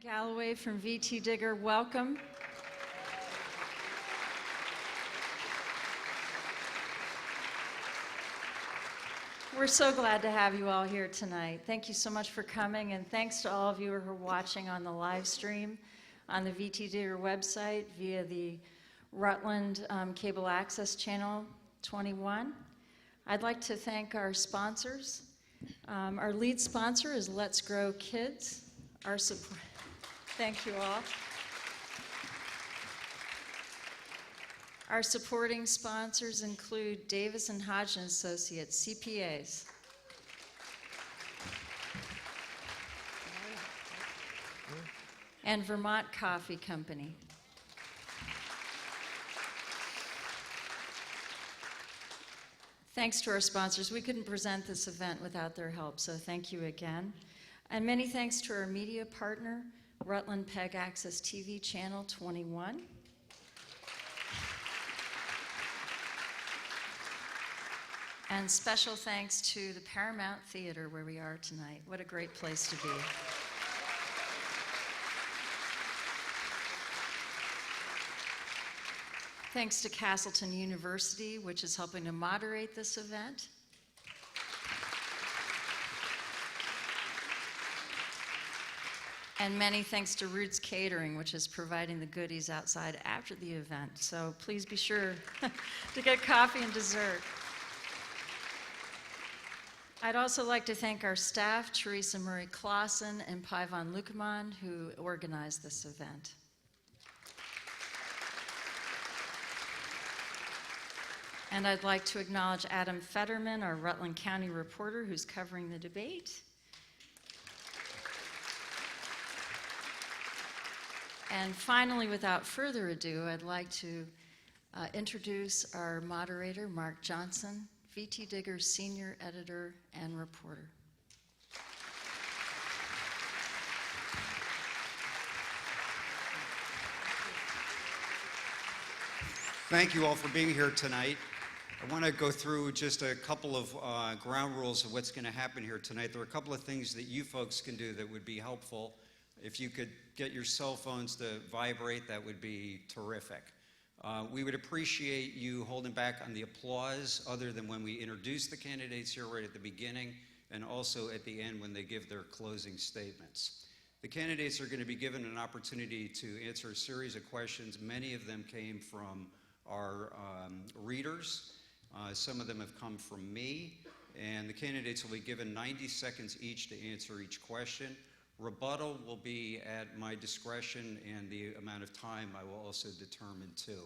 Galloway from VT Digger, welcome. We're so glad to have you all here tonight. Thank you so much for coming, and thanks to all of you who are watching on the live stream on the VT Digger website via the Rutland Cable Access Channel 21. I'd like to thank our sponsors. Our lead sponsor is Let's Grow Kids. Thank you all. Our supporting sponsors include Davis & Hodge & Associates, CPAs. And Vermont Coffee Company. Thanks to our sponsors. We couldn't present this event without their help, so thank you again. And many thanks to our media partner, Rutland PEG Access TV Channel 21. And special thanks to the Paramount Theater where we are tonight. What a great place to be. Thanks to Castleton University, which is helping to moderate this event. And many thanks to Roots Catering, which is providing the goodies outside after the event. So please be sure to get coffee and dessert. I'd also like to thank our staff, Teresa Marie Clausen and Pai von Lukeman, who organized this event. And I'd like to acknowledge Adam Fetterman, our Rutland County reporter, who's covering the debate. And finally, without further ado, I'd like to introduce our moderator, Mark Johnson, VT Digger's senior editor and reporter. Thank you all for being here tonight. I want to go through just a couple of ground rules of what's going to happen here tonight. There are a couple of things that you folks can do that would be helpful. If you could get your cell phones to vibrate, that would be terrific. We would appreciate you holding back on the applause other than when we introduce the candidates here right at the beginning and also at the end when they give their closing statements. The candidates are going to be given an opportunity to answer a series of questions. Many of them came from our readers. Some of them have come from me, and the candidates will be given 90 seconds each to answer each question. Rebuttal will be at my discretion, and the amount of time I will also determine too.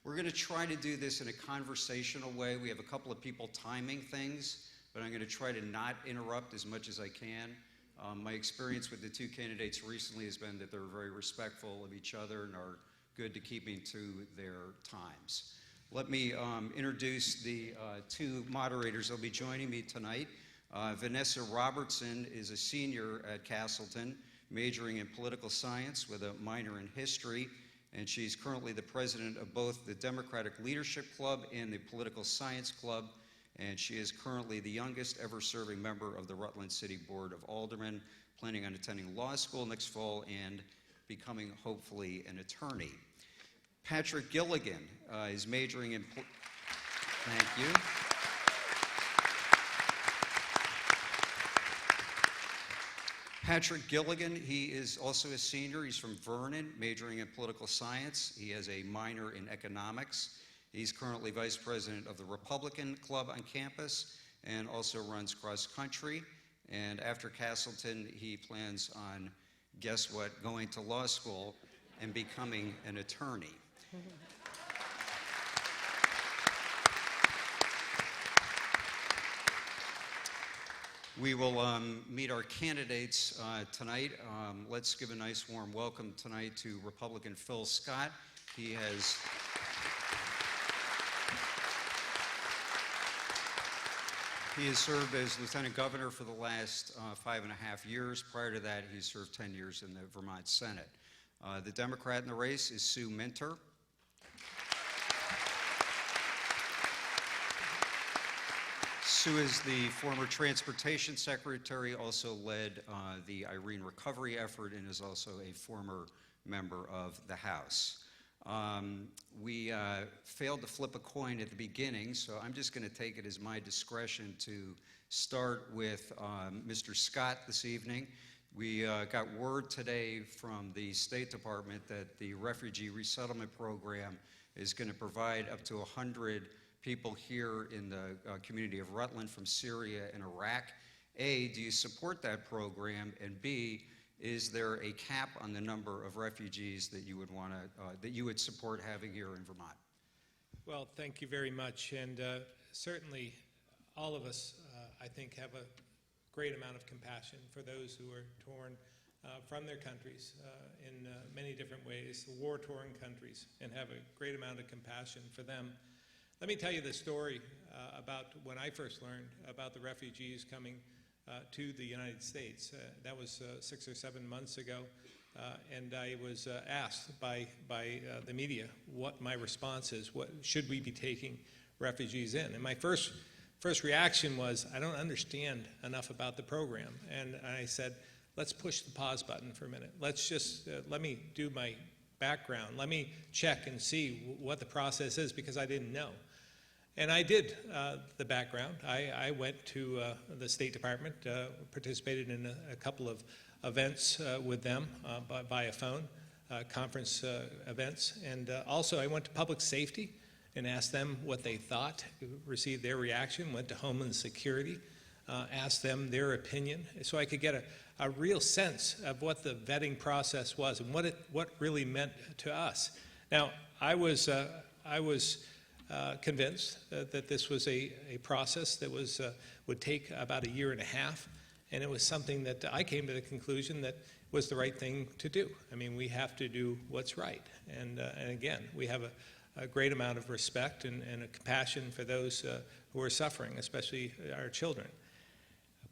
We're going to try to do this in a conversational way. We have a couple of people timing things, but I'm going to try to not interrupt as much as I can. My experience with the two candidates recently has been that they're very respectful of each other and are good to keeping to their times. Let me introduce the two moderators that will be joining me tonight. Vanessa Robertson is a senior at Castleton, majoring in political science with a minor in history, and she's currently the president of both the Democratic Leadership Club and the Political Science Club, and she is currently the youngest ever serving member of the Rutland City Board of Aldermen, planning on attending law school next fall and becoming, hopefully, an attorney. Patrick Gilligan is majoring in... Thank you. Patrick Gilligan, he is also a senior. He's from Vernon, majoring in political science. He has a minor in economics. He's currently vice president of the Republican Club on campus and also runs cross country. And after Castleton, he plans on, guess what, going to law school and becoming an attorney. We will meet our candidates tonight. Let's give a nice warm welcome tonight to Republican Phil Scott. He has served as Lieutenant Governor for the last 5.5 years. Prior to that, he served 10 years in the Vermont Senate. The Democrat in the race is Sue Minter. Sue is the former Transportation Secretary, also led the Irene recovery effort, and is also a former member of the House. We failed to flip a coin at the beginning, so I'm just going to take it as my discretion to start with Mr. Scott this evening. We got word today from the State Department that the Refugee Resettlement Program is going to provide up to 100 people here in the community of Rutland from Syria and Iraq. A, do you support that program? And B, is there a cap on the number of refugees that you would want to, that you would support having here in Vermont? Well, thank you very much. And certainly all of us, I think, have a great amount of compassion for those who are torn from their countries in many different ways, the war-torn countries, and have a great amount of compassion for them. Let me tell you the story about when I first learned about the refugees coming to the United States. That was 6 or 7 months ago, and I was asked by the media what my response is. What should we be taking refugees in? And my first reaction was, I don't understand enough about the program. And I said, let's push the pause button for a minute. Let's just, let me do my background. Let me check and see what the process is, because I didn't know. And I did the background. I went to the State Department, participated in a couple of events with them via phone, conference events. And also I went to Public Safety and asked them what they thought, received their reaction, went to Homeland Security, asked them their opinion, so I could get a real sense of what the vetting process was and what really meant to us. Now, I was convinced that this was a process that would take about 1.5 years, and it was something that I came to the conclusion that was the right thing to do. I mean, we have to do what's right, and again, we have a great amount of respect and a compassion for those who are suffering, especially our children.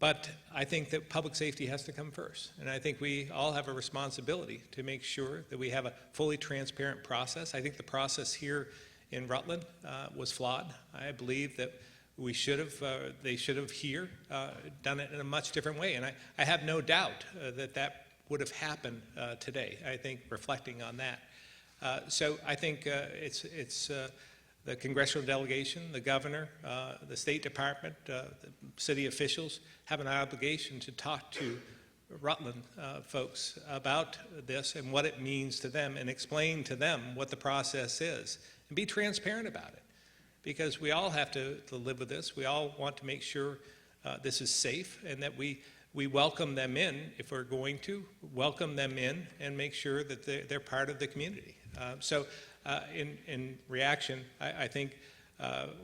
But I think that public safety has to come first, and I think we all have a responsibility to make sure that we have a fully transparent process. I think the process here in Rutland was flawed. I believe that we should have, they should have here done it in a much different way, and I have no doubt that would have happened today, I think, reflecting on that. So I think it's the congressional delegation, the governor, the State Department, the city officials have an obligation to talk to Rutland folks about this and what it means to them, and explain to them what the process is, and be transparent about it, because we all have to live with this. We all want to make sure this is safe, and that we welcome them in, if we're going to welcome them in, and make sure that they're part of the community. So in reaction, I think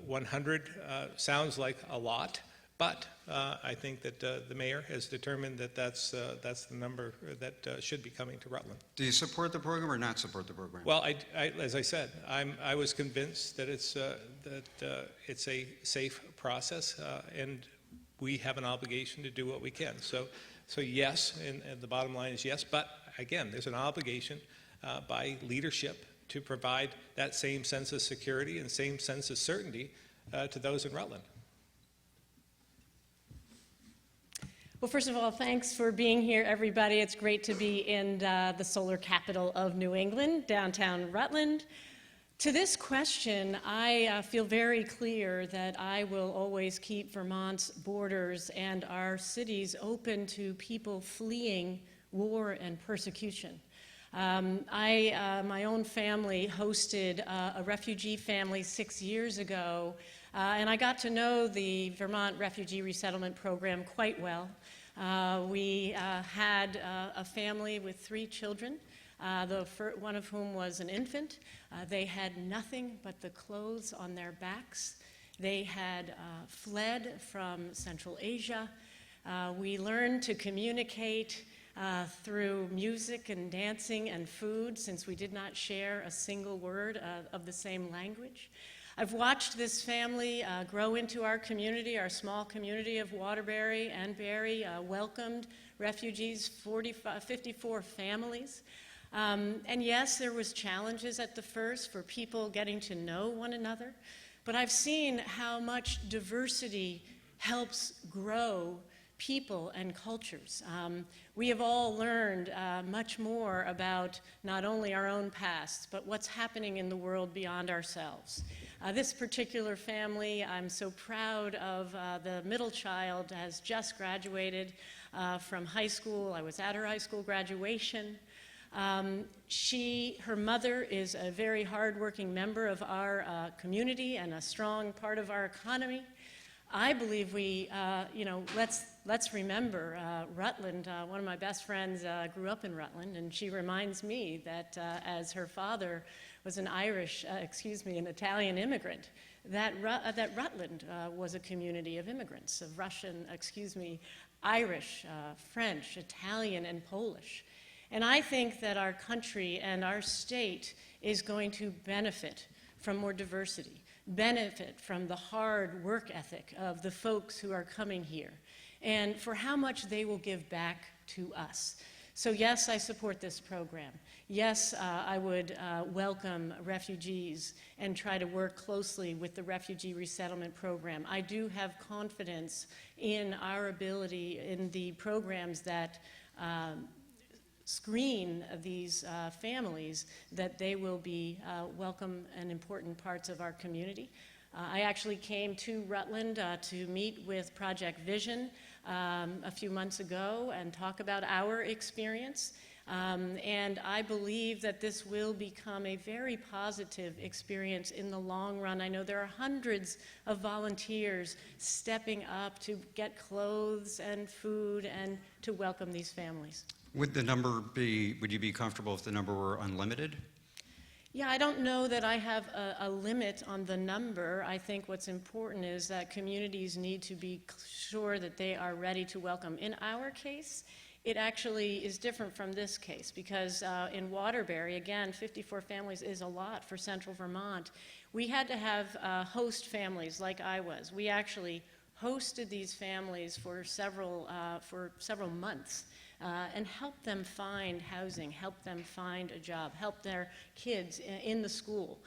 100 sounds like a lot, but I think that the mayor has determined that that's the number that should be coming to Rutland. Do you support the program or not support the program? Well, as I said, I was convinced that it's a safe process, and we have an obligation to do what we can. So yes, and the bottom line is yes, but again, there's an obligation by leadership to provide that same sense of security and same sense of certainty to those in Rutland. Well, first of all, thanks for being here, everybody. It's great to be in the solar capital of New England, downtown Rutland. To this question, I feel very clear that I will always keep Vermont's borders and our cities open to people fleeing war and persecution. My own family hosted a refugee family 6 years ago, and I got to know the Vermont Refugee Resettlement Program quite well. We had a family with 3 children, one of whom was an infant. They had nothing but the clothes on their backs. They had fled from Central Asia. We learned to communicate through music and dancing and food, since we did not share a single word of the same language. I've watched this family grow into our community, our small community of Waterbury and Barry, welcomed refugees, 54 families. And yes, there was challenges at the first for people getting to know one another, but I've seen how much diversity helps grow people and cultures. We have all learned much more about not only our own past, but what's happening in the world beyond ourselves. This particular family, I'm so proud of. The middle child has just graduated from high school. I was at her high school graduation. Her mother is a very hardworking member of our community and a strong part of our economy. I believe let's remember Rutland. One of my best friends grew up in Rutland, and she reminds me that as her father was an Italian immigrant, that Rutland was a community of immigrants, of Irish, French, Italian, and Polish. And I think that our country and our state is going to benefit from more diversity, benefit from the hard work ethic of the folks who are coming here, and for how much they will give back to us. So yes, I support this program. Yes, I would welcome refugees and try to work closely with the Refugee Resettlement Program. I do have confidence in our ability in the programs that screen these families, that they will be welcome and important parts of our community. I actually came to Rutland to meet with Project Vision a few months ago and talk about our experience. And I believe that this will become a very positive experience in the long run. I know there are hundreds of volunteers stepping up to get clothes and food and to welcome these families. Would you be comfortable if the number were unlimited? Yeah, I don't know that I have a limit on the number. I think what's important is that communities need to be sure that they are ready to welcome. In our case, it actually is different from this case because in Waterbury, again, 54 families is a lot for central Vermont. We had to have host families like I was. We actually hosted these families for several months. And help them find housing, help them find a job, help their kids in the school.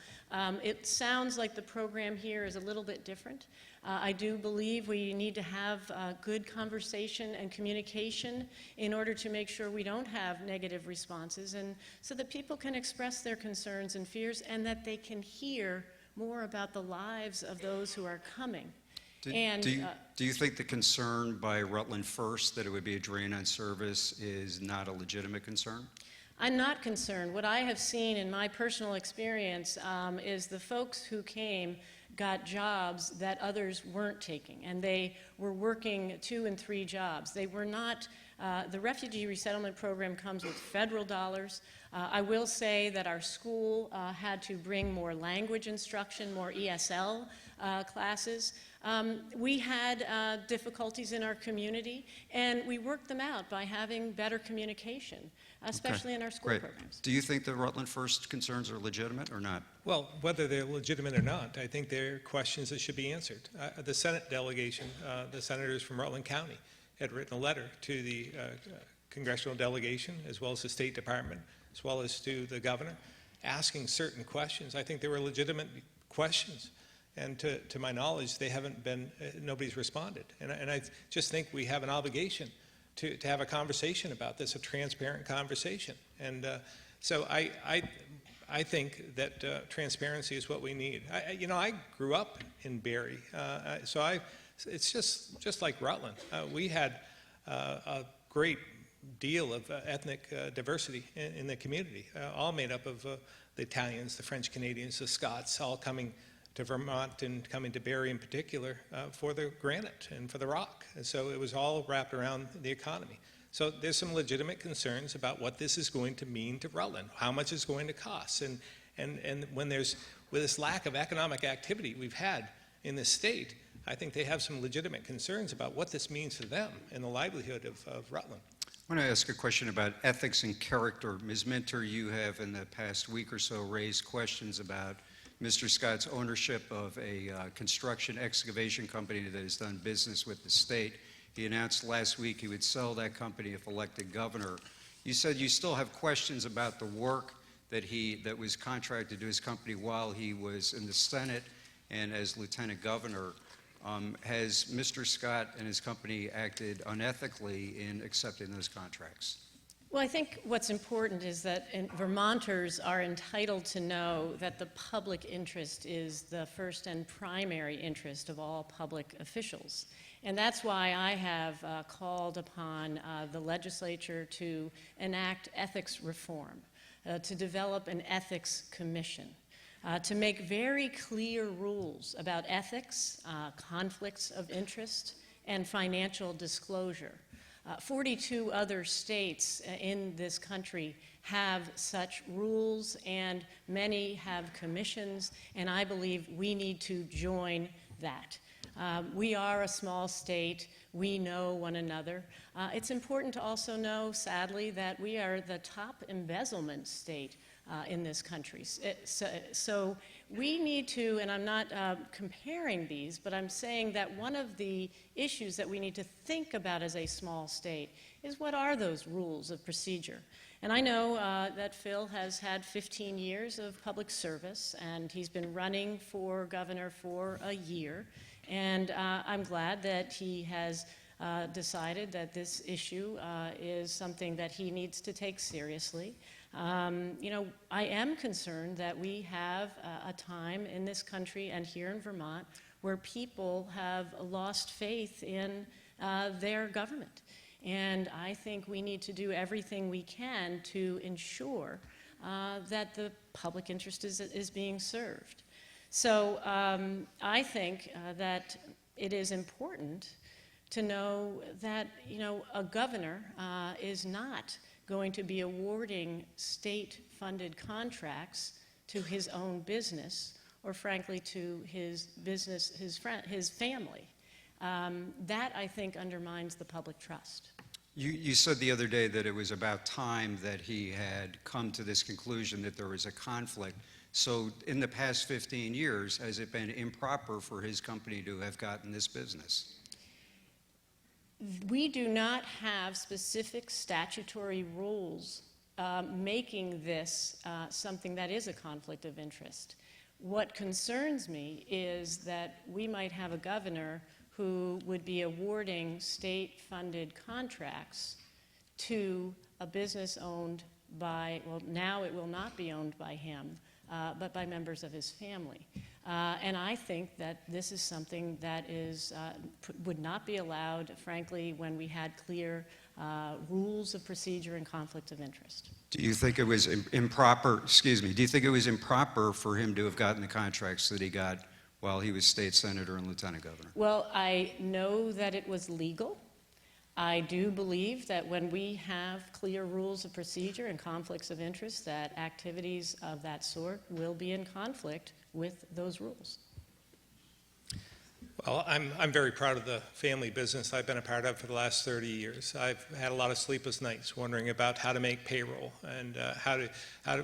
It sounds like the program here is a little bit different. I do believe we need to have good conversation and communication in order to make sure we don't have negative responses, and so that people can express their concerns and fears and that they can hear more about the lives of those who are coming. Do you think the concern by Rutland First that it would be a drain on service is not a legitimate concern? I'm not concerned. What I have seen in my personal experience is the folks who came got jobs that others weren't taking, and they were working 2 and 3 jobs. They were not, the Refugee Resettlement Program comes with federal dollars. I will say that our school had to bring more language instruction, more ESL classes. We had difficulties in our community, and we worked them out by having better communication, especially in our school programs. Do you think the Rutland First concerns are legitimate or not? Well, whether they're legitimate or not, I think they're questions that should be answered. The Senate delegation, the senators from Rutland County, had written a letter to the congressional delegation, as well as the State Department, as well as to the governor, asking certain questions. I think they were legitimate questions. And to my knowledge, they haven't been, nobody's responded. And I just think we have an obligation to have a conversation about this, a transparent conversation. And so I think that transparency is what we need. I grew up in Barrie, so it's just like Rutland. We had a great deal of ethnic diversity in the community, all made up of the Italians, the French Canadians, the Scots, all coming to Vermont and coming to Barrie in particular for the granite and for the rock. And so it was all wrapped around the economy. So there's some legitimate concerns about what this is going to mean to Rutland, how much it's going to cost. And when with this lack of economic activity we've had in this state, I think they have some legitimate concerns about what this means to them and the livelihood of Rutland. I want to ask a question about ethics and character. Ms. Minter, you have in the past week or so raised questions about Mr. Scott's ownership of a construction excavation company that has done business with the state. He announced last week he would sell that company if elected governor. You said you still have questions about the work that was contracted to his company while he was in the Senate and as lieutenant governor. Has Mr. Scott and his company acted unethically in accepting those contracts? Well, I think what's important is that Vermonters are entitled to know that the public interest is the first and primary interest of all public officials. And that's why I have called upon the legislature to enact ethics reform, to develop an ethics commission, to make very clear rules about ethics, conflicts of interest, and financial disclosure. 42 other states in this country have such rules, and many have commissions, and I believe we need to join that. We are a small state. We know one another. It's important to also know, sadly, that we are the top embezzlement state in this country. So we need to, and I'm not comparing these, but I'm saying that one of the issues that we need to think about as a small state is what are those rules of procedure? And I know that Phil has had 15 years of public service, and he's been running for governor for a year. And I'm glad that he has decided that this issue is something that he needs to take seriously. You know, I am concerned that we have a time in this country and here in Vermont where people have lost faith in their government. And I think we need to do everything we can to ensure that the public interest is being served. So I think that it is important to know that, you know, a governor is not going to be awarding state-funded contracts to his own business or, frankly, to his business, his family. That, I think, undermines the public trust. You said the other day that it was about time that he had come to this conclusion that there was a conflict. So in the past 15 years, has it been improper for his company to have gotten this business? We do not have specific statutory rules making this something that is a conflict of interest. What concerns me is that we might have a governor who would be awarding state-funded contracts to a business owned by, well, now it will not be owned by him, but by members of his family. And I think that this is something that would not be allowed, frankly, when we had clear rules of procedure and conflict of interest. Do you think it was improper, do you think it was improper for him to have gotten the contracts that he got while he was state senator and lieutenant governor? Well, I know that it was legal. I do believe that when we have clear rules of procedure and conflicts of interest, that activities of that sort will be in conflict with those rules. Well, I'm very proud of the family business I've been a part of for the last 30 years. I've had a lot of sleepless nights wondering about how to make payroll and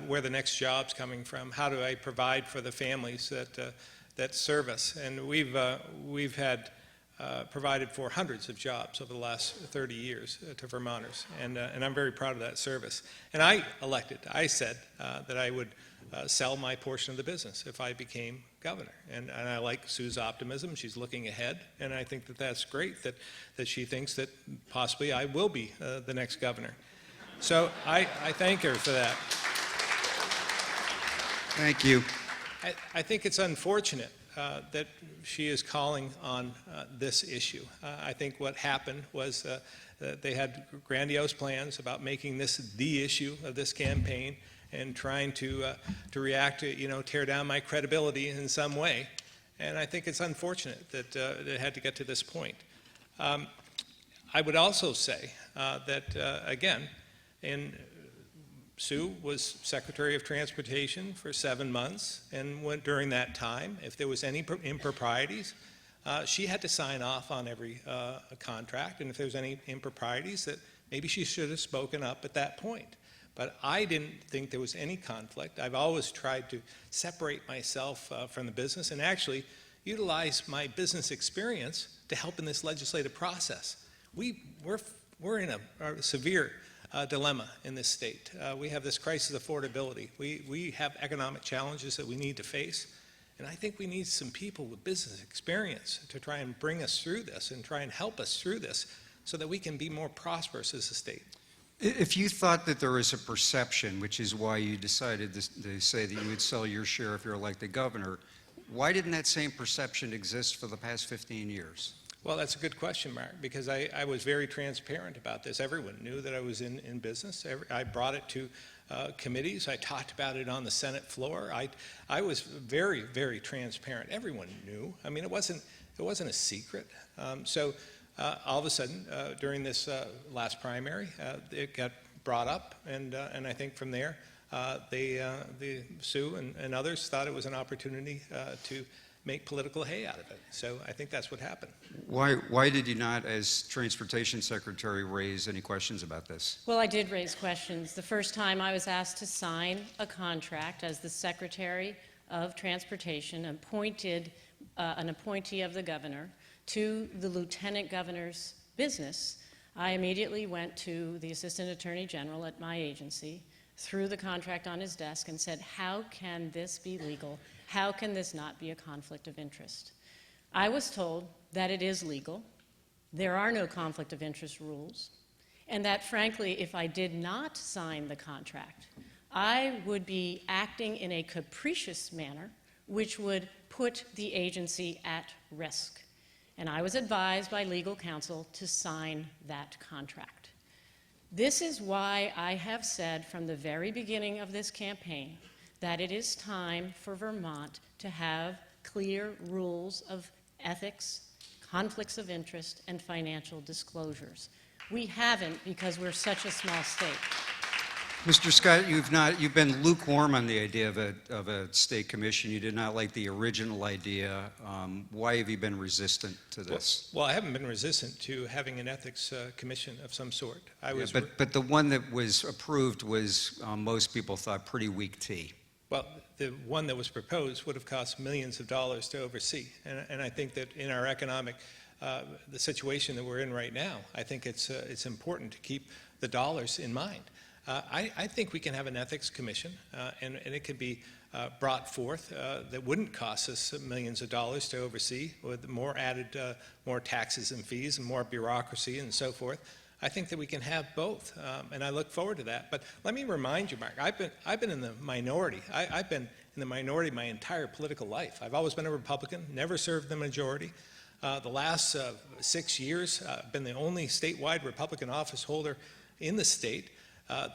where the next job's coming from. How do I provide for the families that serve us? And we've had provided for hundreds of jobs over the last 30 years to Vermonters, and I'm very proud of that service. And I said that I would sell my portion of the business if I became governor. And I like Sue's optimism. She's looking ahead, and I think that that's great that she thinks that possibly I will be the next governor. So I thank her for that. Thank you. I think it's unfortunate that she is calling on this issue. I think what happened was that they had grandiose plans about making this the issue of this campaign and trying to react to, tear down my credibility in some way. And I think it's unfortunate that it had to get to this point. I would also say that, again, Sue was Secretary of Transportation for 7 months, and during that time, if there was any improprieties, she had to sign off on every contract, and if there was any improprieties, that maybe she should have spoken up at that point. But I didn't think there was any conflict. I've always tried to separate myself from the business and actually utilize my business experience to help in this legislative process. We're in a severe dilemma in this state. We have this crisis of affordability. We have economic challenges that we need to face. And I think we need some people with business experience to try and bring us through this and try and help us through this so that we can be more prosperous as a state. If you thought that there was a perception, which is why you decided to say that you would sell your share if you're elected governor, why didn't that same perception exist for the past 15 years? Well, that's a good question, Mark, because I was very transparent about this. Everyone knew that I was in business. I brought it to committees. I talked about it on the Senate floor. I was very, very transparent. Everyone knew. I mean, it wasn't a secret. So all of a sudden, during this last primary, it got brought up, and I think from there, Sue and others thought it was an opportunity to make political hay out of it. So I think that's what happened. Why did you not, as Transportation Secretary, raise any questions about this? Well, I did raise questions. The first time I was asked to sign a contract as the Secretary of Transportation, appointed an appointee of the governor to the Lieutenant Governor's business, I immediately went to the Assistant Attorney General at my agency, threw the contract on his desk and said, how can this be legal? How can this not be a conflict of interest? I was told that it is legal, there are no conflict of interest rules, and that frankly, if I did not sign the contract, I would be acting in a capricious manner, which would put the agency at risk. And I was advised by legal counsel to sign that contract. This is why I have said from the very beginning of this campaign that it is time for Vermont to have clear rules of ethics, conflicts of interest, and financial disclosures. We haven't because we're such a small state. Mr. Scott, you've been lukewarm on the idea of a state commission. You did not like the original idea. Why have you been resistant to this? Well, I haven't been resistant to having an ethics commission of some sort. But the one that was approved was, most people thought, pretty weak tea. Well, the one that was proposed would have cost millions of dollars to oversee. And I think that in our economic, the situation that we're in right now, I think it's important to keep the dollars in mind. I think we can have an ethics commission, and it could be brought forth that wouldn't cost us millions of dollars to oversee, with more taxes and fees and more bureaucracy and so forth. I think that we can have both, and I look forward to that. But let me remind you, Mark, I've been in the minority. I've been in the minority my entire political life. I've always been a Republican, never served the majority. The last 6 years, I've been the only statewide Republican office holder in the state.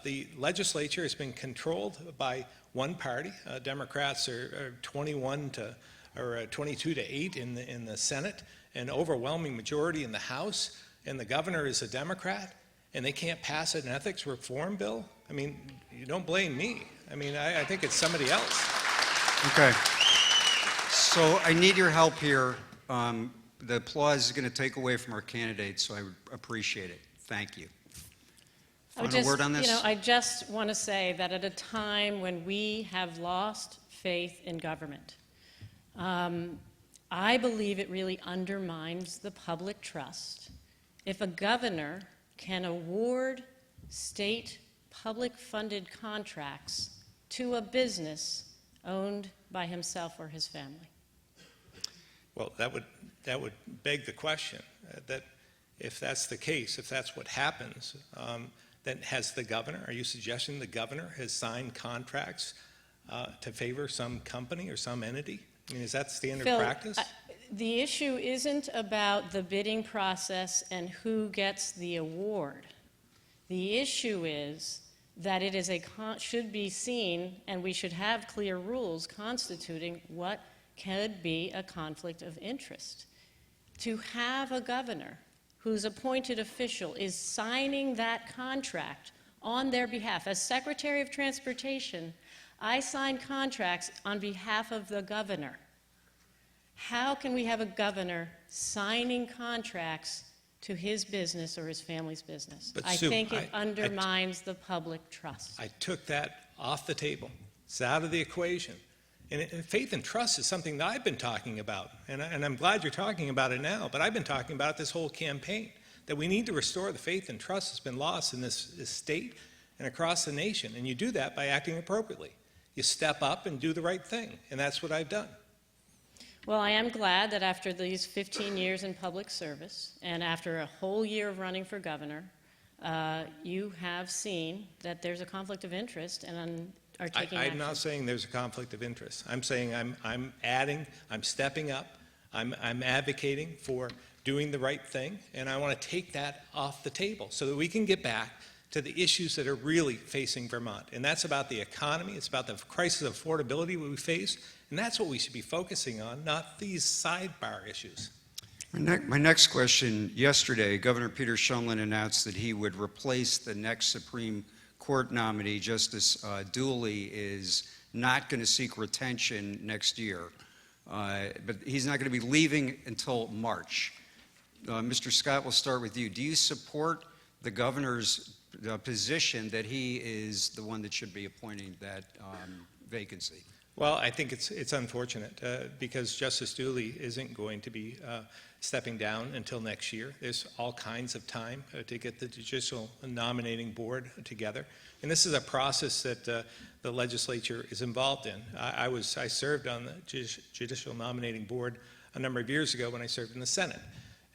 The legislature has been controlled by one party. Democrats are 22 to 8 in the Senate, an overwhelming majority in the House, and the governor is a Democrat, and they can't pass an ethics reform bill. I mean, you don't blame me. I mean, I think it's somebody else. Okay. So I need your help here. The applause is going to take away from our candidates, so I would appreciate it. Thank you. Final word on this? I just want to say that at a time when we have lost faith in government, I believe it really undermines the public trust if a governor can award state public-funded contracts to a business owned by himself or his family. Well, that would beg the question that if that's the case, if that's what happens, then has the governor, are you suggesting the governor has signed contracts to favor some company or some entity? I mean, is that standard Phil, practice? The issue isn't about the bidding process and who gets the award. The issue is that it is should be seen, and we should have clear rules constituting what could be a conflict of interest. To have a governor whose appointed official is signing that contract on their behalf. As Secretary of Transportation, I sign contracts on behalf of the governor. How can we have a governor signing contracts to his business or his family's business? But I Sue, think it undermines the public trust. I took that off the table. It's out of the equation. And faith and trust is something that I've been talking about, and I'm glad you're talking about it now, but I've been talking about it this whole campaign, that we need to restore the faith and trust that's been lost in this state and across the nation, and you do that by acting appropriately. You step up and do the right thing, and that's what I've done. Well, I am glad that after these 15 years in public service and after a whole year of running for governor, you have seen that there's a conflict of interest and are taking action. I'm not saying there's a conflict of interest. I'm saying I'm adding, I'm stepping up, I'm advocating for doing the right thing, and I want to take that off the table so that we can get back to the issues that are really facing Vermont. And that's about the economy, it's about the crisis of affordability we face, and that's what we should be focusing on, not these sidebar issues. My next question, yesterday, Governor Peter Shumlin announced that he would replace the next Supreme Court nominee. Justice Dooley is not going to seek retention next year, but he's not going to be leaving until March. Mr. Scott, we'll start with you. Do you support the governor's position that he is the one that should be appointing that vacancy? Well, I think it's unfortunate because Justice Dooley isn't going to be stepping down until next year. There's all kinds of time to get the Judicial Nominating Board together. And this is a process that the legislature is involved in. I served on the Judicial Nominating Board a number of years ago when I served in the Senate.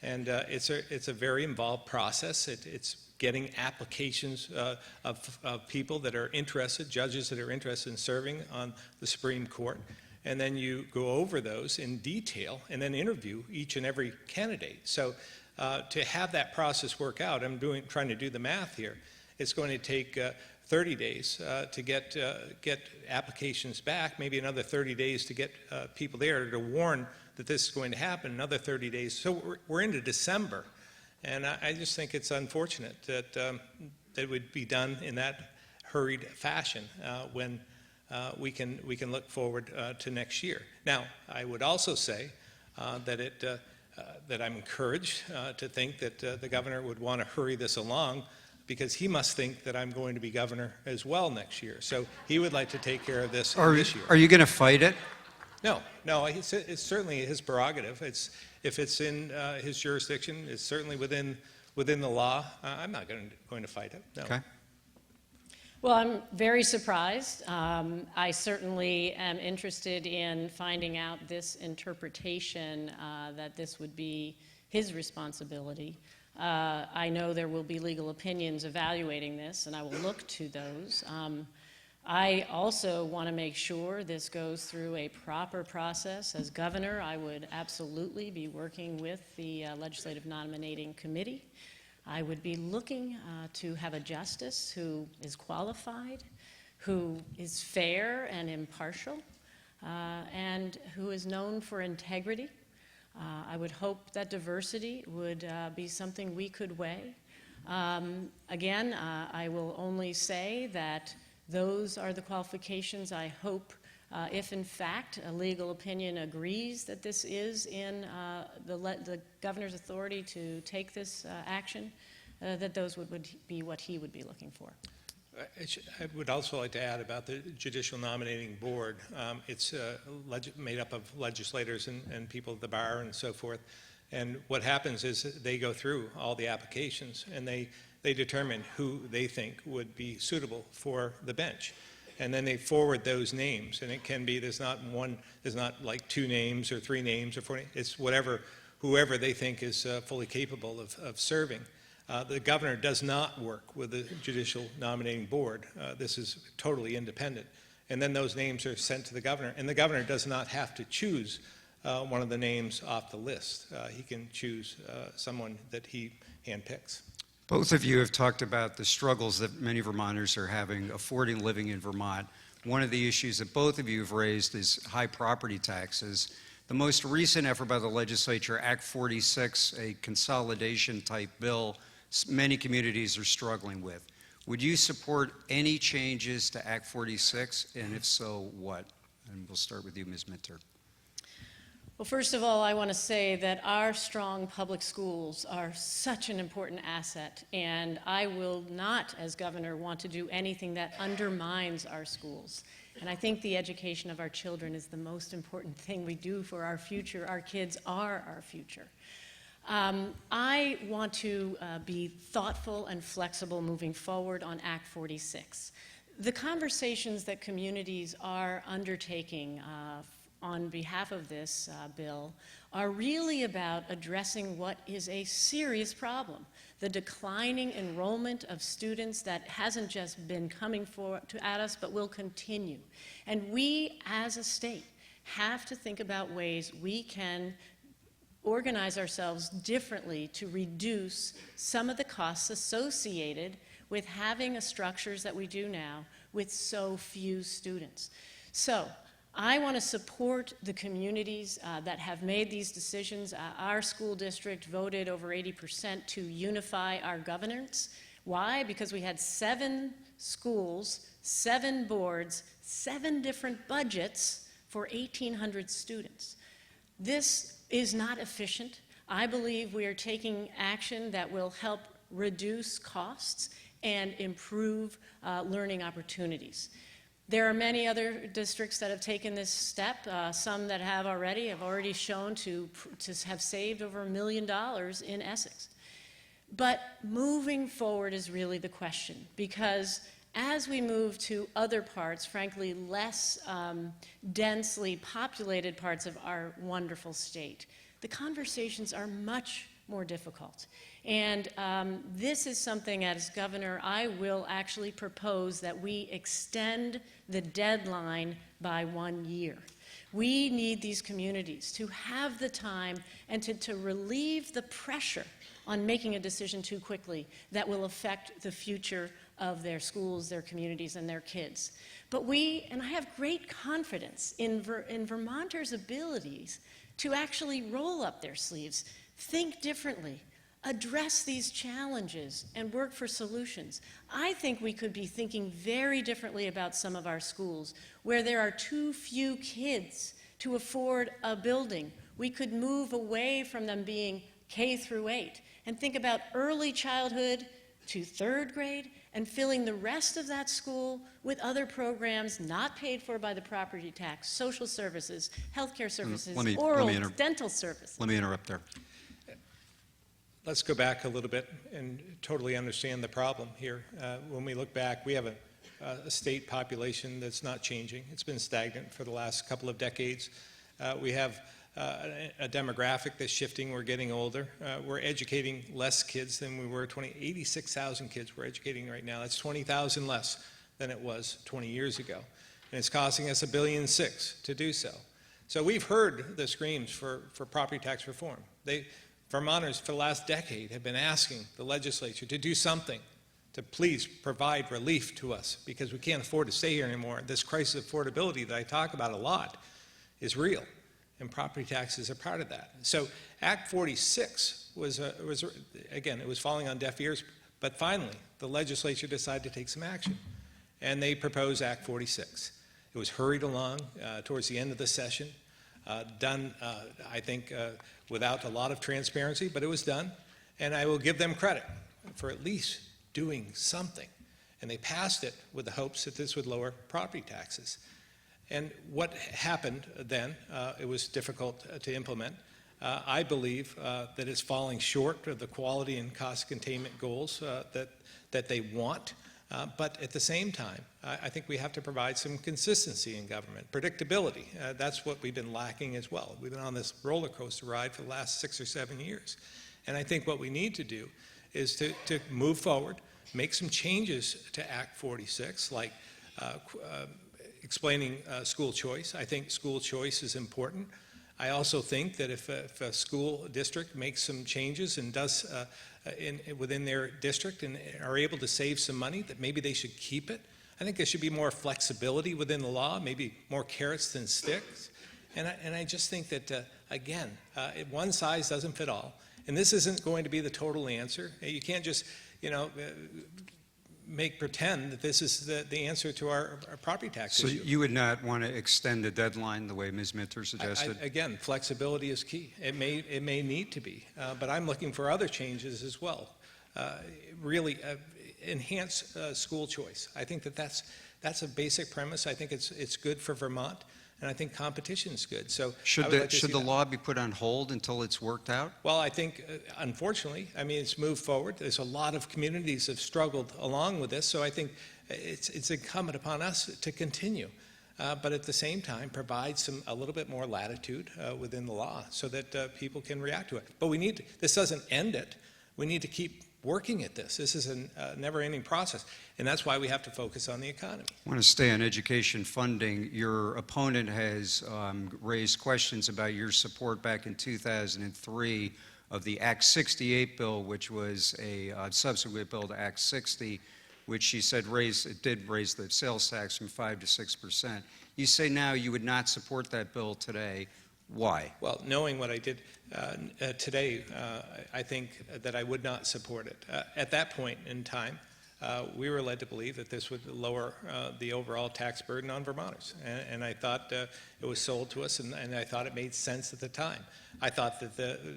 And it's a very involved process. It's getting applications of people that are interested, judges that are interested in serving on the Supreme Court. And then you go over those in detail and then interview each and every candidate. So to have that process work out, I'm trying to do the math here. It's going to take 30 days to get applications back, maybe another 30 days to get people there to warn that this is going to happen, another 30 days. So we're into December. And I just think it's unfortunate that it would be done in that hurried fashion when we can look forward to next year. Now, I would also say that I'm encouraged to think that the governor would want to hurry this along because he must think that I'm going to be governor as well next year. So he would like to take care of this this year. Are you going to fight it? No, it's certainly his prerogative. If it's in his jurisdiction, it's certainly within the law. I'm not going to fight it. No. Okay. Well, I'm very surprised. I certainly am interested in finding out this interpretation that this would be his responsibility. I know there will be legal opinions evaluating this, and I will look to those. I also want to make sure this goes through a proper process. As governor, I would absolutely be working with the Legislative Nominating Committee. I would be looking to have a justice who is qualified, who is fair and impartial, and who is known for integrity. I would hope that diversity would be something we could weigh. Again, I will only say that those are the qualifications I hope, if in fact a legal opinion agrees that this is in the governor's authority to take this action, that those would be what he would be looking for. I would also like to add about the Judicial Nominating Board. It's made up of legislators and people at the bar and so forth. And what happens is they go through all the applications and they determine who they think would be suitable for the bench. And then they forward those names. And it can be, there's not like 2 names or 3 names or 4 names. It's whoever they think is fully capable of serving. The governor does not work with the Judicial Nominating Board. This is totally independent. And then those names are sent to the governor. And the governor does not have to choose one of the names off the list. He can choose someone that he handpicks. Both of you have talked about the struggles that many Vermonters are having affording living in Vermont. One of the issues that both of you have raised is high property taxes. The most recent effort by the legislature, Act 46, a consolidation-type bill, many communities are struggling with. Would you support any changes to Act 46, and if so, what? And we'll start with you, Ms. Minter. Well, first of all, I want to say that our strong public schools are such an important asset, and I will not, as governor, want to do anything that undermines our schools. And I think the education of our children is the most important thing we do for our future. Our kids are our future. I want to be thoughtful and flexible moving forward on Act 46. The conversations that communities are undertaking on behalf of this bill are really about addressing what is a serious problem, the declining enrollment of students that hasn't just been coming at us, but will continue. And we, as a state, have to think about ways we can organize ourselves differently to reduce some of the costs associated with having the structures that we do now with so few students. So I want to support the communities that have made these decisions. Our school district voted over 80% to unify our governance. Why? Because we had 7 schools, 7 boards, 7 different budgets for 1,800 students. This is not efficient. I believe we are taking action that will help reduce costs and improve learning opportunities. There are many other districts that have taken this step. Some that have already shown to have saved over $1 million in Essex. But moving forward is really the question, because as we move to other parts, frankly, less densely populated parts of our wonderful state, the conversations are much more difficult. And this is something, as governor, I will actually propose that we extend the deadline by 1 year. We need these communities to have the time and to relieve the pressure on making a decision too quickly that will affect the future of their schools, their communities, and their kids. But and I have great confidence in Vermonters' abilities to actually roll up their sleeves, think differently, address these challenges, and work for solutions. I think we could be thinking very differently about some of our schools where there are too few kids to afford a building. We could move away from them being K through 8 and think about early childhood to 3rd grade and filling the rest of that school with other programs not paid for by the property tax, social services, healthcare services, dental services. Let me interrupt there. Let's go back a little bit and totally understand the problem here. When we look back, we have a state population that's not changing. It's been stagnant for the last couple of decades. We have a demographic that's shifting. We're getting older. We're educating less kids than we were 86,000 kids we're educating right now. That's 20,000 less than it was 20 years ago. And it's costing us $1.6 billion to do so. So we've heard the screams for property tax reform. Vermonters for the last decade have been asking the legislature to do something to please provide relief to us because we can't afford to stay here anymore. This crisis of affordability that I talk about a lot is real, and property taxes are part of that. So Act 46 again, it was falling on deaf ears, but finally the legislature decided to take some action, and they proposed Act 46. It was hurried along towards the end of the session, done, I think, without a lot of transparency, but it was done, and I will give them credit for at least doing something. And they passed it with the hopes that this would lower property taxes. And what happened then, it was difficult to implement. I believe that it's falling short of the quality and cost containment goals that they want. But at the same time, I think we have to provide some consistency in government, predictability. That's what we've been lacking as well. We've been on this roller coaster ride for the last 6 or 7 years. And I think what we need to do is to move forward, make some changes to Act 46, like explaining school choice. I think school choice is important. I also think that if a school district makes some changes and does within their district and are able to save some money, that maybe they should keep it. I think there should be more flexibility within the law, maybe more carrots than sticks. And I just think that, again, one size doesn't fit all. And this isn't going to be the total answer. You can't just, pretend that this is the answer to our property tax So issue. you would not want to extend the deadline the way Ms. Minter suggested? Again, flexibility is key. It may need to be, but I'm looking for other changes as well. Really enhance school choice. I think that's a basic premise. I think it's good for Vermont, and I think competition is good. So Should the law be put on hold until it's worked out? Well, I think, unfortunately, it's moved forward. There's a lot of communities that have struggled along with this, so I think it's incumbent upon us to continue. but at the same time provide a little bit more latitude within the law so that people can react to it. But this doesn't end it. We need to keep working at this. This is a never-ending process, and that's why we have to focus on the economy. I want to stay on education funding. Your opponent has raised questions about your support back in 2003 of the Act 68 bill, which was a subsequent bill to Act 60, which she said did raise the sales tax from 5% to 6%. You say now you would not support that bill today. Why? Well, knowing what I did today, I think that I would not support it. At that point in time, we were led to believe that this would lower the overall tax burden on Vermonters. And I thought it was sold to us, and I thought it made sense at the time. I thought that the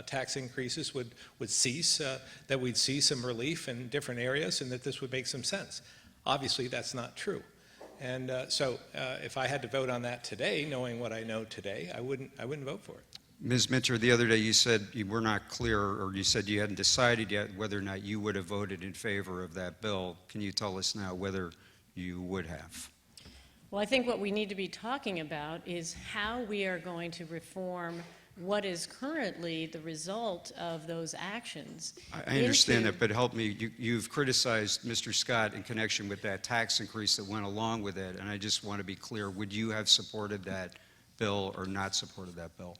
tax increases would cease, that we'd see some relief in different areas, and that this would make some sense. Obviously, that's not true. And so if I had to vote on that today, knowing what I know today, I wouldn't vote for it. Ms. Minter, the other day you said you were not clear, or you said you hadn't decided yet whether or not you would have voted in favor of that bill. Can you tell us now whether you would have? Well, I think what we need to be talking about is how we are going to reform what is currently the result of those actions. I understand that, but help me. You've criticized Mr. Scott in connection with that tax increase that went along with it, and I just want to be clear. Would you have supported that bill or not supported that bill?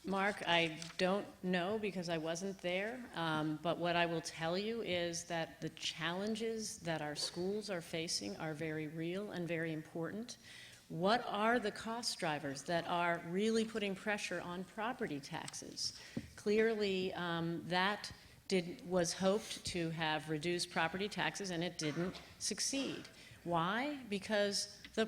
Mark, I don't know because I wasn't there, but what I will tell you is that the challenges that our schools are facing are very real and very important. What are the cost drivers that are really putting pressure on property taxes? Clearly, that was hoped to have reduced property taxes, and it didn't succeed. Why? Because the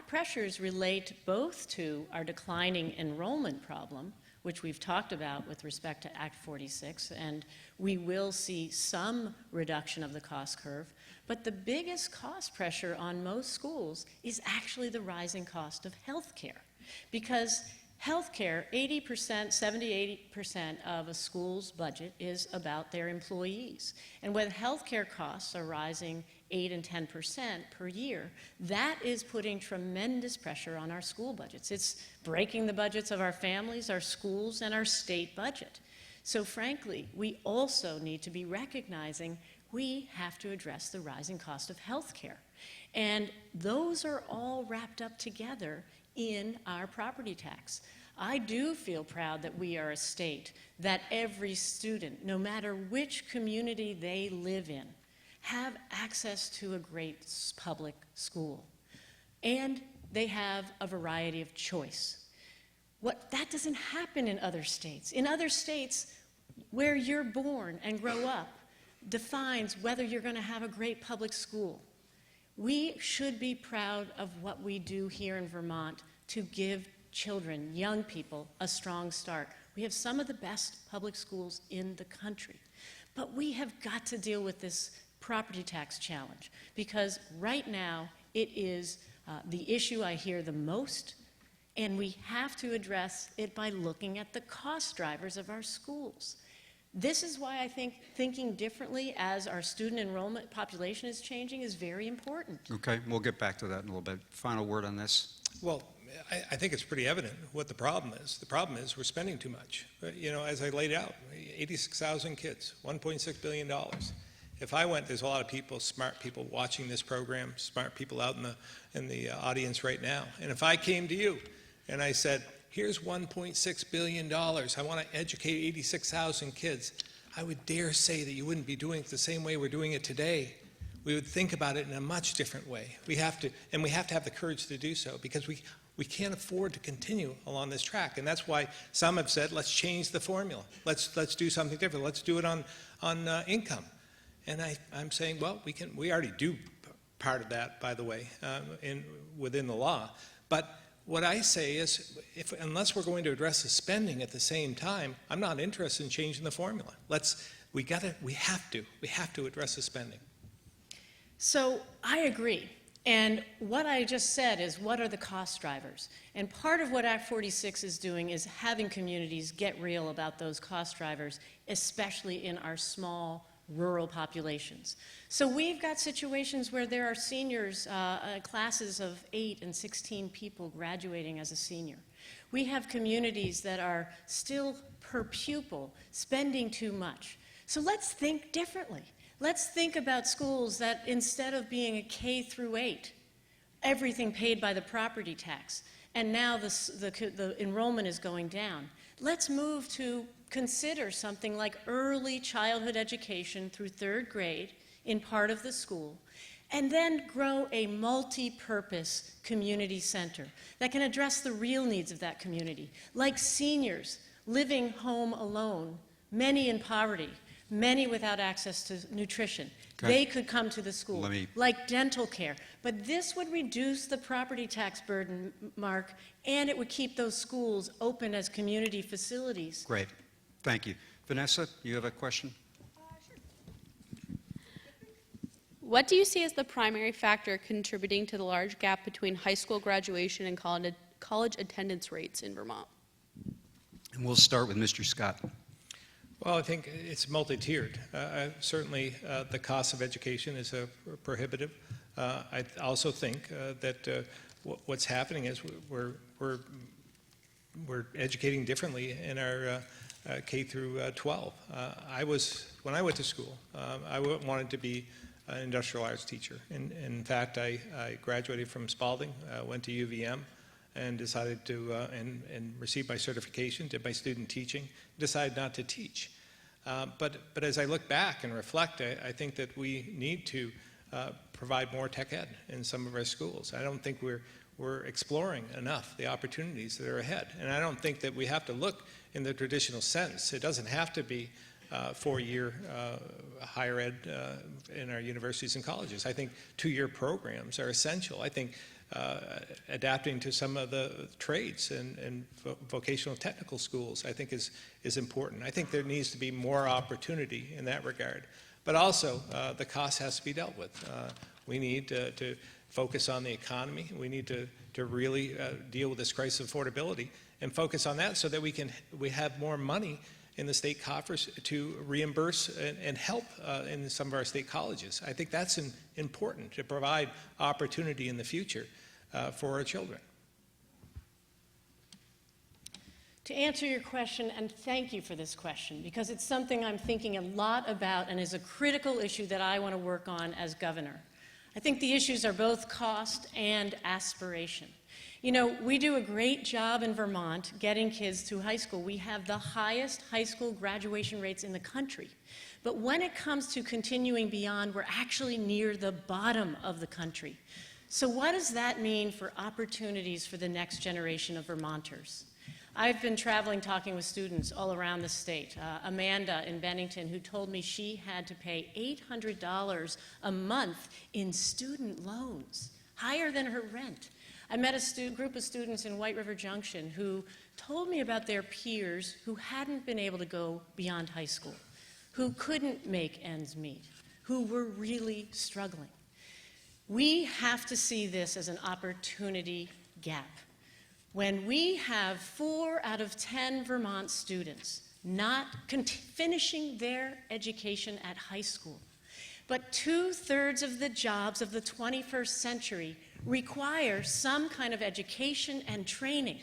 pressures relate both to our declining enrollment problem, which we've talked about with respect to Act 46, and we will see some reduction of the cost curve. But the biggest cost pressure on most schools is actually the rising cost of health care. Because health care, 70-80% of a school's budget is about their employees. And when health care costs are rising 8 and 10% per year, that is putting tremendous pressure on our school budgets. It's breaking the budgets of our families, our schools, and our state budget. So frankly, we also need to be recognizing we have to address the rising cost of health care. And those are all wrapped up together in our property tax. I do feel proud that we are a state that every student, no matter which community they live in, have access to a great public school. And they have a variety of choice. That doesn't happen in other states. In other states, where you're born and grow up defines whether you're going to have a great public school. We should be proud of what we do here in Vermont to give children, young people, a strong start. We have some of the best public schools in the country. But we have got to deal with this property tax challenge because right now it is the issue I hear the most, and we have to address it by looking at the cost drivers of our schools. This is why I think thinking differently as our student enrollment population is changing is very important. Okay, we'll get back to that in a little bit. Final word on this? Well, I think it's pretty evident what the problem is. The problem is we're spending too much. You know, as I laid out, 86,000 kids, $1.6 billion. If I went, there's a lot of people, smart people watching this program, smart people out in the audience right now. And if I came to you and I said, here's $1.6 billion, I want to educate 86,000 kids, I would dare say that you wouldn't be doing it the same way we're doing it today. We would think about it in a much different way. We have to have the courage to do so because we can't afford to continue along this track. And that's why some have said, let's change the formula. Let's do something different. Let's do it on income. And I'm saying, well, we already do part of that, by the way, within the law. But what I say is, unless we're going to address the spending at the same time, I'm not interested in changing the formula. We have to address the spending. So I agree. And what I just said is, what are the cost drivers? And part of what Act 46 is doing is having communities get real about those cost drivers, especially in our small rural populations. So we've got situations where there are seniors, classes of 8 and 16 people graduating as a senior. We have communities that are still per pupil spending too much. So let's think differently. Let's think about schools that instead of being a K through 8, everything paid by the property tax, and now the enrollment is going down. Let's move to consider something like early childhood education through 3rd grade in part of the school, and then grow a multi-purpose community center that can address the real needs of that community, like seniors living home alone, many in poverty, many without access to nutrition. Okay. They could come to the school, like dental care. But this would reduce the property tax burden, Mark, and it would keep those schools open as community facilities. Great. Thank you. Vanessa, you have a question? What do you see as the primary factor contributing to the large gap between high school graduation and college attendance rates in Vermont? And we'll start with Mr. Scott. Well, I think it's multi-tiered. Certainly, the cost of education is prohibitive. I also think that what's happening is we're educating differently in our K through 12. When I went to school, I wanted to be an industrial arts teacher. In fact, I graduated from Spalding, went to UVM, and decided to and received my certification, did my student teaching, decided not to teach. But as I look back and reflect, I think that we need to provide more tech ed in some of our schools. I don't think we're exploring enough the opportunities that are ahead. And I don't think that we have to look in the traditional sense. It doesn't have to be 4-year higher ed in our universities and colleges. I think 2-year programs are essential. I think adapting to some of the trades and vocational technical schools, I think is important. I think there needs to be more opportunity in that regard. But also, the cost has to be dealt with. We need to focus on the economy. We need to really deal with this crisis of affordability and focus on that so that we have more money in the state coffers to reimburse and help in some of our state colleges. I think that's important to provide opportunity in the future for our children. To answer your question, and thank you for this question, because it's something I'm thinking a lot about and is a critical issue that I want to work on as governor. I think the issues are both cost and aspiration. You know, we do a great job in Vermont getting kids through high school. We have the highest high school graduation rates in the country. But when it comes to continuing beyond, we're actually near the bottom of the country. So what does that mean for opportunities for the next generation of Vermonters? I've been traveling, talking with students all around the state. Amanda in Bennington, who told me she had to pay $800 a month in student loans, higher than her rent. I met a group of students in White River Junction who told me about their peers who hadn't been able to go beyond high school, who couldn't make ends meet, who were really struggling. We have to see this as an opportunity gap. When we have 4 out of 10 Vermont students not finishing their education at high school, but 2/3 of the jobs of the 21st century require some kind of education and training,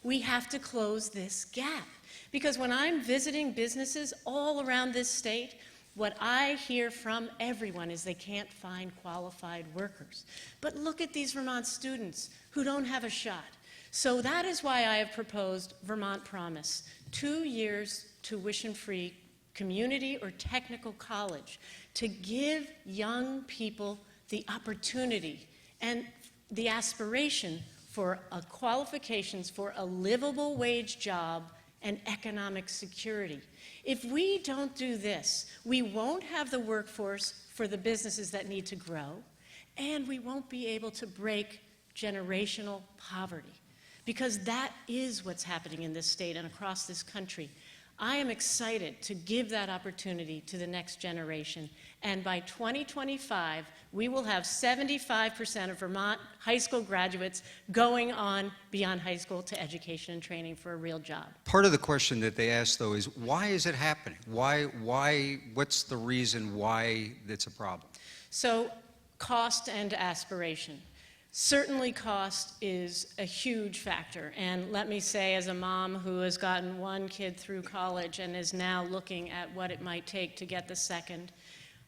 we have to close this gap. Because when I'm visiting businesses all around this state, what I hear from everyone is they can't find qualified workers. But look at these Vermont students who don't have a shot. So that is why I have proposed Vermont Promise, 2 years tuition-free community or technical college to give young people the opportunity and the aspiration for qualifications for a livable wage job and economic security. If we don't do this, we won't have the workforce for the businesses that need to grow, and we won't be able to break generational poverty, because that is what's happening in this state and across this country. I am excited to give that opportunity to the next generation. And by 2025, we will have 75% of Vermont high school graduates going on beyond high school to education and training for a real job. Part of the question that they ask, though, is why is it happening? What's the reason why it's a problem? So, cost and aspiration. Certainly cost is a huge factor, and let me say, as a mom who has gotten one kid through college and is now looking at what it might take to get the second,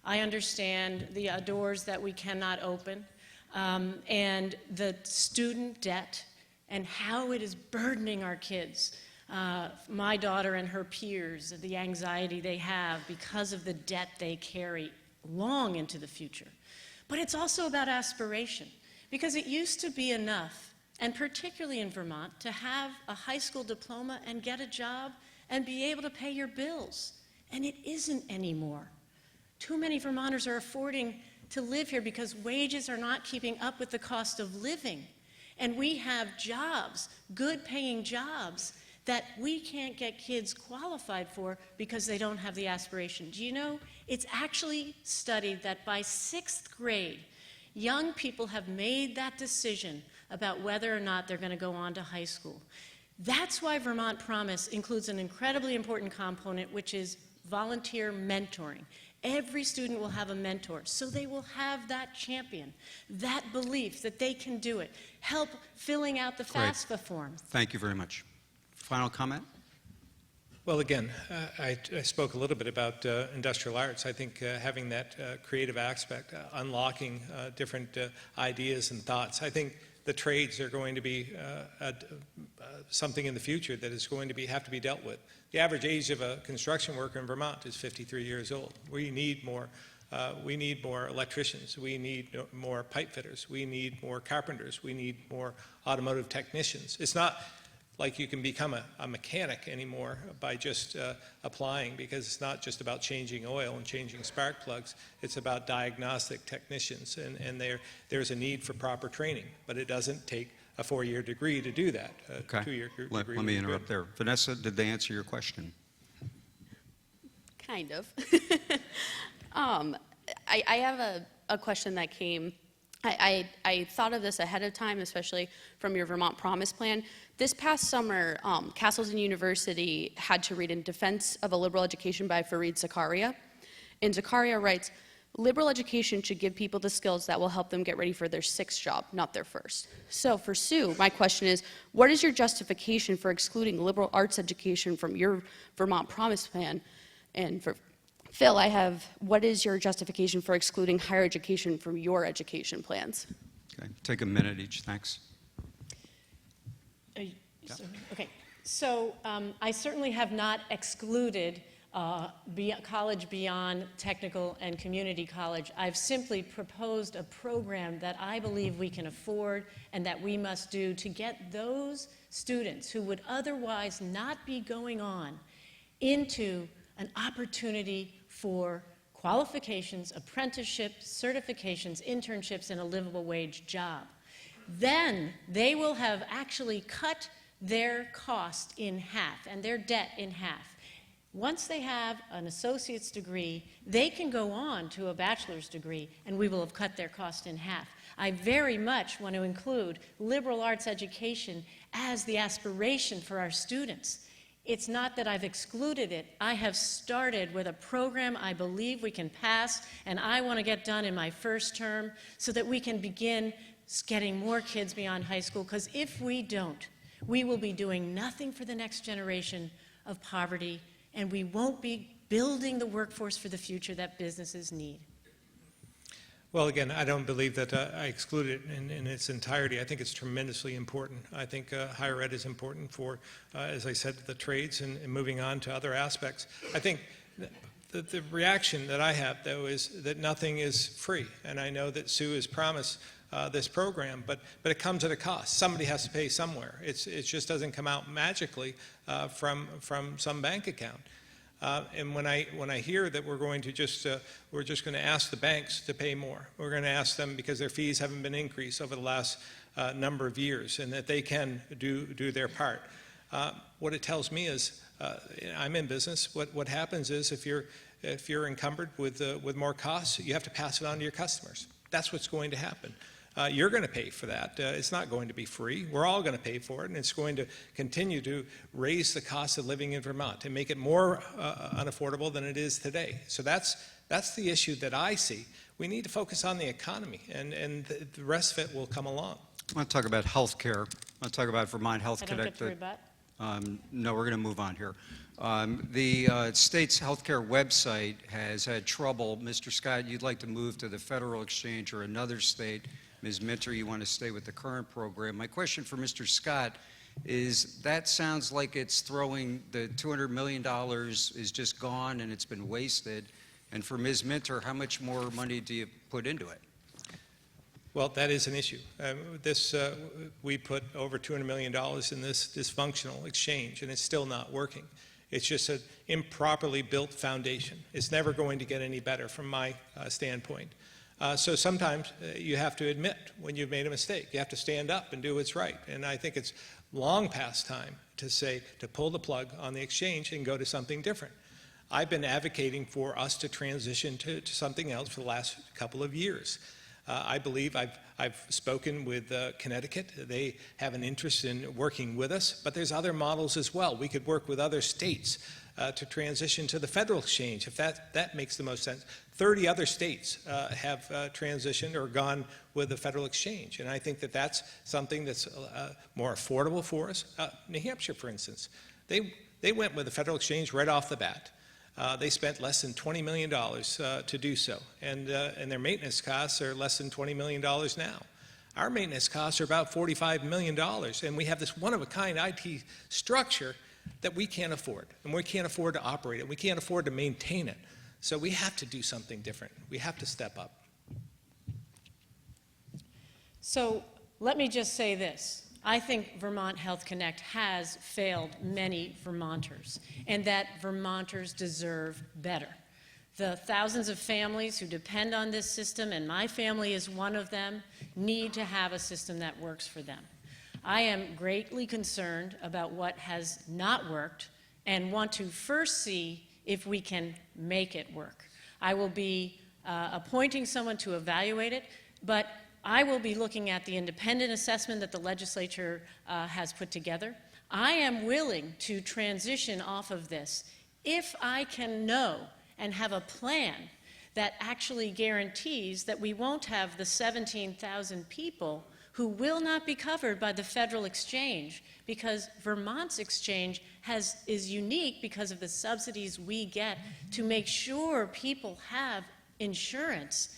I understand the doors that we cannot open, and the student debt and how it is burdening our kids. My daughter and her peers, the anxiety they have because of the debt they carry long into the future. But it's also about aspiration. Because it used to be enough, and particularly in Vermont, to have a high school diploma and get a job and be able to pay your bills. And it isn't anymore. Too many Vermonters are affording to live here because wages are not keeping up with the cost of living. And we have jobs, good paying jobs, that we can't get kids qualified for because they don't have the aspiration. Do you know, it's actually studied that by 6th grade, young people have made that decision about whether or not they're going to go on to high school. That's why Vermont Promise includes an incredibly important component, which is volunteer mentoring. Every student will have a mentor, so they will have that champion, that belief that they can do it, help filling out the FAFSA form. Thank you very much. Final comment? Well, again, I spoke a little bit about industrial arts. I think having that creative aspect, unlocking different ideas and thoughts. I think the trades are going to be something in the future that is going to have to be dealt with. The average age of a construction worker in Vermont is 53 years old. We need more electricians. We need more pipe fitters. We need more carpenters. We need more automotive technicians. It's not like you can become a mechanic anymore by just applying, because it's not just about changing oil and changing spark plugs. It's about diagnostic technicians, and there's a need for proper training, but it doesn't take a 4-year degree to do that. Okay. 2-year degree. Let me interrupt there. Vanessa, did they answer your question? Kind of. I have a question that came. I thought of this ahead of time, especially from your Vermont Promise Plan. This past summer, Castleton University had to read In Defense of a Liberal Education by Fareed Zakaria. And Zakaria writes, liberal education should give people the skills that will help them get ready for their 6th job, not their first. So for Sue, my question is, what is your justification for excluding liberal arts education from your Vermont Promise Plan? And for Phil, what is your justification for excluding higher education from your education plans? Okay, take a minute each, thanks. Okay, so I certainly have not excluded college beyond technical and community college. I've simply proposed a program that I believe we can afford and that we must do to get those students who would otherwise not be going on into an opportunity for qualifications, apprenticeships, certifications, internships, and a livable wage job. Then they will have actually cut their cost in half and their debt in half. Once they have an associate's degree, they can go on to a bachelor's degree, and we will have cut their cost in half. I very much want to include liberal arts education as the aspiration for our students. It's not that I've excluded it. I have started with a program I believe we can pass, and I want to get done in my first term so that we can begin getting more kids beyond high school, because if we don't, we will be doing nothing for the next generation of poverty, and we won't be building the workforce for the future that businesses need. Well, again, I don't believe that I exclude it in its entirety. I think it's tremendously important. I think higher ed is important for, as I said, the trades and moving on to other aspects. I think the reaction that I have, though, is that nothing is free. And I know that Sue has promised this program, but it comes at a cost. Somebody has to pay somewhere. It just doesn't come out magically from some bank account. And when I hear that we're just going to ask the banks to pay more, we're going to ask them because their fees haven't been increased over the last number of years, and that they can do their part. what it tells me is, I'm in business, what happens is if you're encumbered with more costs, you have to pass it on to your customers. That's what's going to happen. You're going to pay for that. It's not going to be free. We're all going to pay for it, and it's going to continue to raise the cost of living in Vermont and make it more unaffordable than it is today. So that's the issue that I see. We need to focus on the economy, and the rest of it will come along. I want to talk about health care. I want to talk about Vermont Health I don't get Connect. to rebut? No, we're going to move on here. The state's healthcare website has had trouble. Mr. Scott, you'd like to move to the federal exchange or another state. Ms. Minter, you want to stay with the current program. My question for Mr. Scott is, that sounds like it's throwing the $200 million is just gone and it's been wasted. And for Ms. Minter, how much more money do you put into it? Well, that is an issue. We put over $200 million in this dysfunctional exchange, and it's still not working. It's just an improperly built foundation. It's never going to get any better from my standpoint. So sometimes you have to admit when you've made a mistake. You have to stand up and do what's right. And I think it's long past time to pull the plug on the exchange and go to something different. I've been advocating for us to transition to something else for the last couple of years. I believe I've spoken with Connecticut. They have an interest in working with us, but there's other models as well. We could work with other states to transition to the federal exchange, if that makes the most sense. 30 other states have transitioned or gone with the federal exchange, and I think that's something that's more affordable for us. New Hampshire, for instance, they went with the federal exchange right off the bat. They spent less than $20 million to do so, and their maintenance costs are less than $20 million now. Our maintenance costs are about $45 million, and we have this one-of-a-kind IT structure that we can't afford, and we can't afford to operate it. We can't afford to maintain it. So we have to do something different. We have to step up. So let me just say this. I think Vermont Health Connect has failed many Vermonters, and that Vermonters deserve better. The thousands of families who depend on this system, and my family is one of them, need to have a system that works for them. I am greatly concerned about what has not worked and want to first see if we can make it work. I will be appointing someone to evaluate it, but I will be looking at the independent assessment that the legislature has put together. I am willing to transition off of this if I can know and have a plan that actually guarantees that we won't have the 17,000 people who will not be covered by the federal exchange, because Vermont's exchange is unique because of the subsidies we get to make sure people have insurance.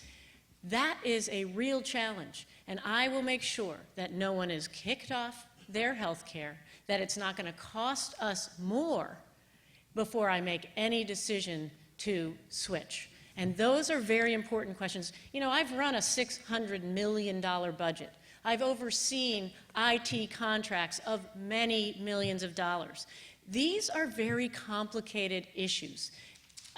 That is a real challenge, and I will make sure that no one is kicked off their health care, that it's not going to cost us more before I make any decision to switch. And those are very important questions. You know, I've run a $600 million budget. I've overseen IT contracts of many millions of dollars. These are very complicated issues.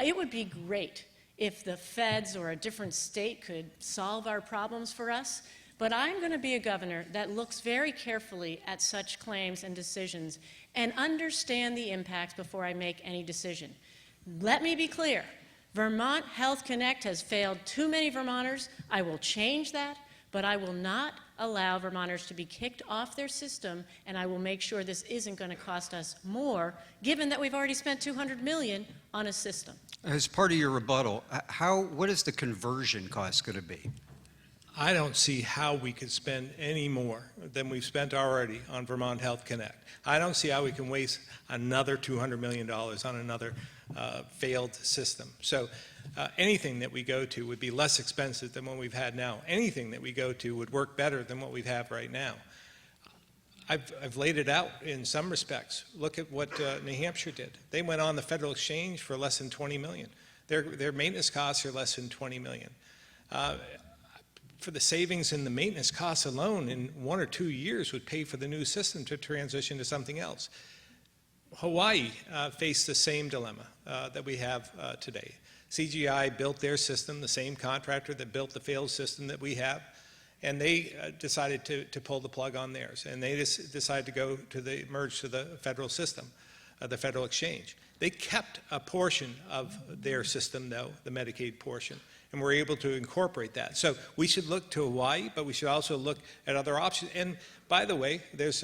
It would be great if the feds or a different state could solve our problems for us, but I'm going to be a governor that looks very carefully at such claims and decisions and understand the impacts before I make any decision. Let me be clear. Vermont Health Connect has failed too many Vermonters. I will change that, but I will not allow Vermonters to be kicked off their system, and I will make sure this isn't going to cost us more, given that we've already spent $200 million on a system. As part of your rebuttal, what is the conversion cost going to be? I don't see how we could spend any more than we've spent already on Vermont Health Connect. I don't see how we can waste another $200 million on another failed system. So anything that we go to would be less expensive than what we've had now. Anything that we go to would work better than what we have right now. I've laid it out in some respects. Look at what New Hampshire did. They went on the federal exchange for less than $20 million. Their maintenance costs are less than $20 million. For the savings in the maintenance costs alone, in 1 or 2 years would pay for the new system to transition to something else. Hawaii faced the same dilemma that we have today. CGI built their system, the same contractor that built the failed system that we have, and they decided to pull the plug on theirs, and they decided to go to merge to the federal system, the federal exchange. They kept a portion of their system, though, the Medicaid portion, and were able to incorporate that. So we should look to Hawaii, but we should also look at other options. And by the way, there's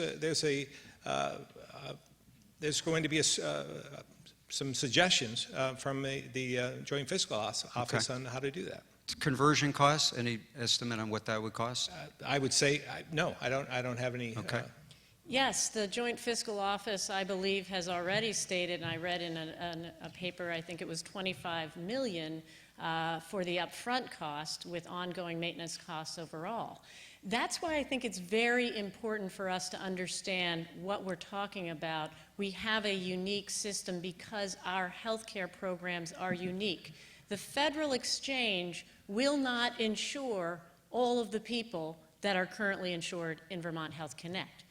going to be some suggestions from the Joint Fiscal Office on how to do that. Conversion costs, any estimate on what that would cost? I would say, no, I don't have any. Okay. Yes, the Joint Fiscal Office, I believe, has already stated, and I read in a paper, I think it was $25 million for the upfront cost with ongoing maintenance costs overall. That's why I think it's very important for us to understand what we're talking about. We have a unique system because our healthcare programs are unique. The federal exchange will not insure all of the people that are currently insured in Vermont Health Connect.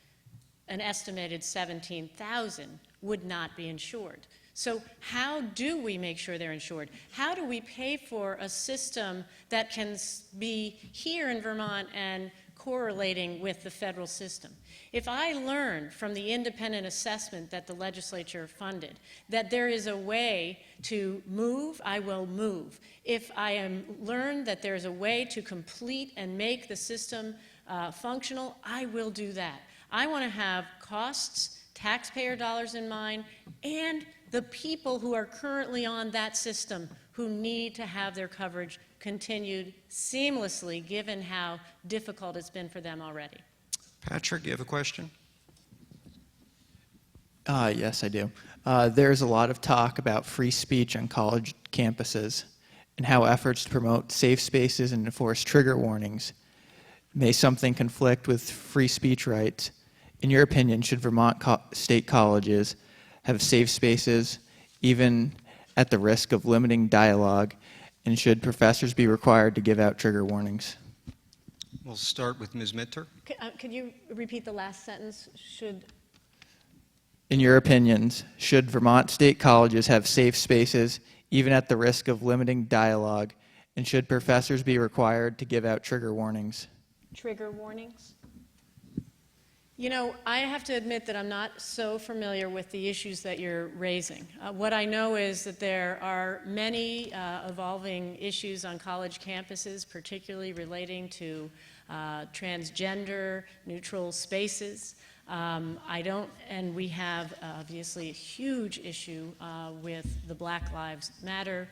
An estimated 17,000 would not be insured. So how do we make sure they're insured? How do we pay for a system that can be here in Vermont and correlating with the federal system? If I learn from the independent assessment that the legislature funded that there is a way to move, I will move. If I learn that there's a way to complete and make the system functional, I will do that. I want to have costs, taxpayer dollars in mind, and the people who are currently on that system who need to have their coverage continued seamlessly, given how difficult it's been for them already. Patrick, you have a question? Yes, I do. There's a lot of talk about free speech on college campuses and how efforts to promote safe spaces and enforce trigger warnings may something conflict with free speech rights. In your opinion, should Vermont state colleges have safe spaces, even at the risk of limiting dialogue, and should professors be required to give out trigger warnings? We'll start with Ms. Minter. Could you repeat the last sentence? Should... In your opinions, should Vermont state colleges have safe spaces, even at the risk of limiting dialogue, and should professors be required to give out trigger warnings? Trigger warnings? You know, I have to admit that I'm not so familiar with the issues that you're raising. What I know is that there are many evolving issues on college campuses, particularly relating to transgender, neutral spaces. And we have obviously a huge issue with the Black Lives Matter,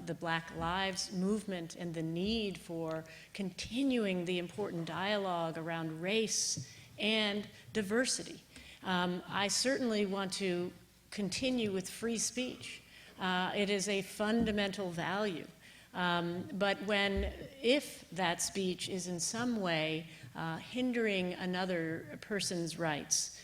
the Black Lives movement, and the need for continuing the important dialogue around race and diversity. I certainly want to continue with free speech. It is a fundamental value. But if that speech is in some way hindering another person's rights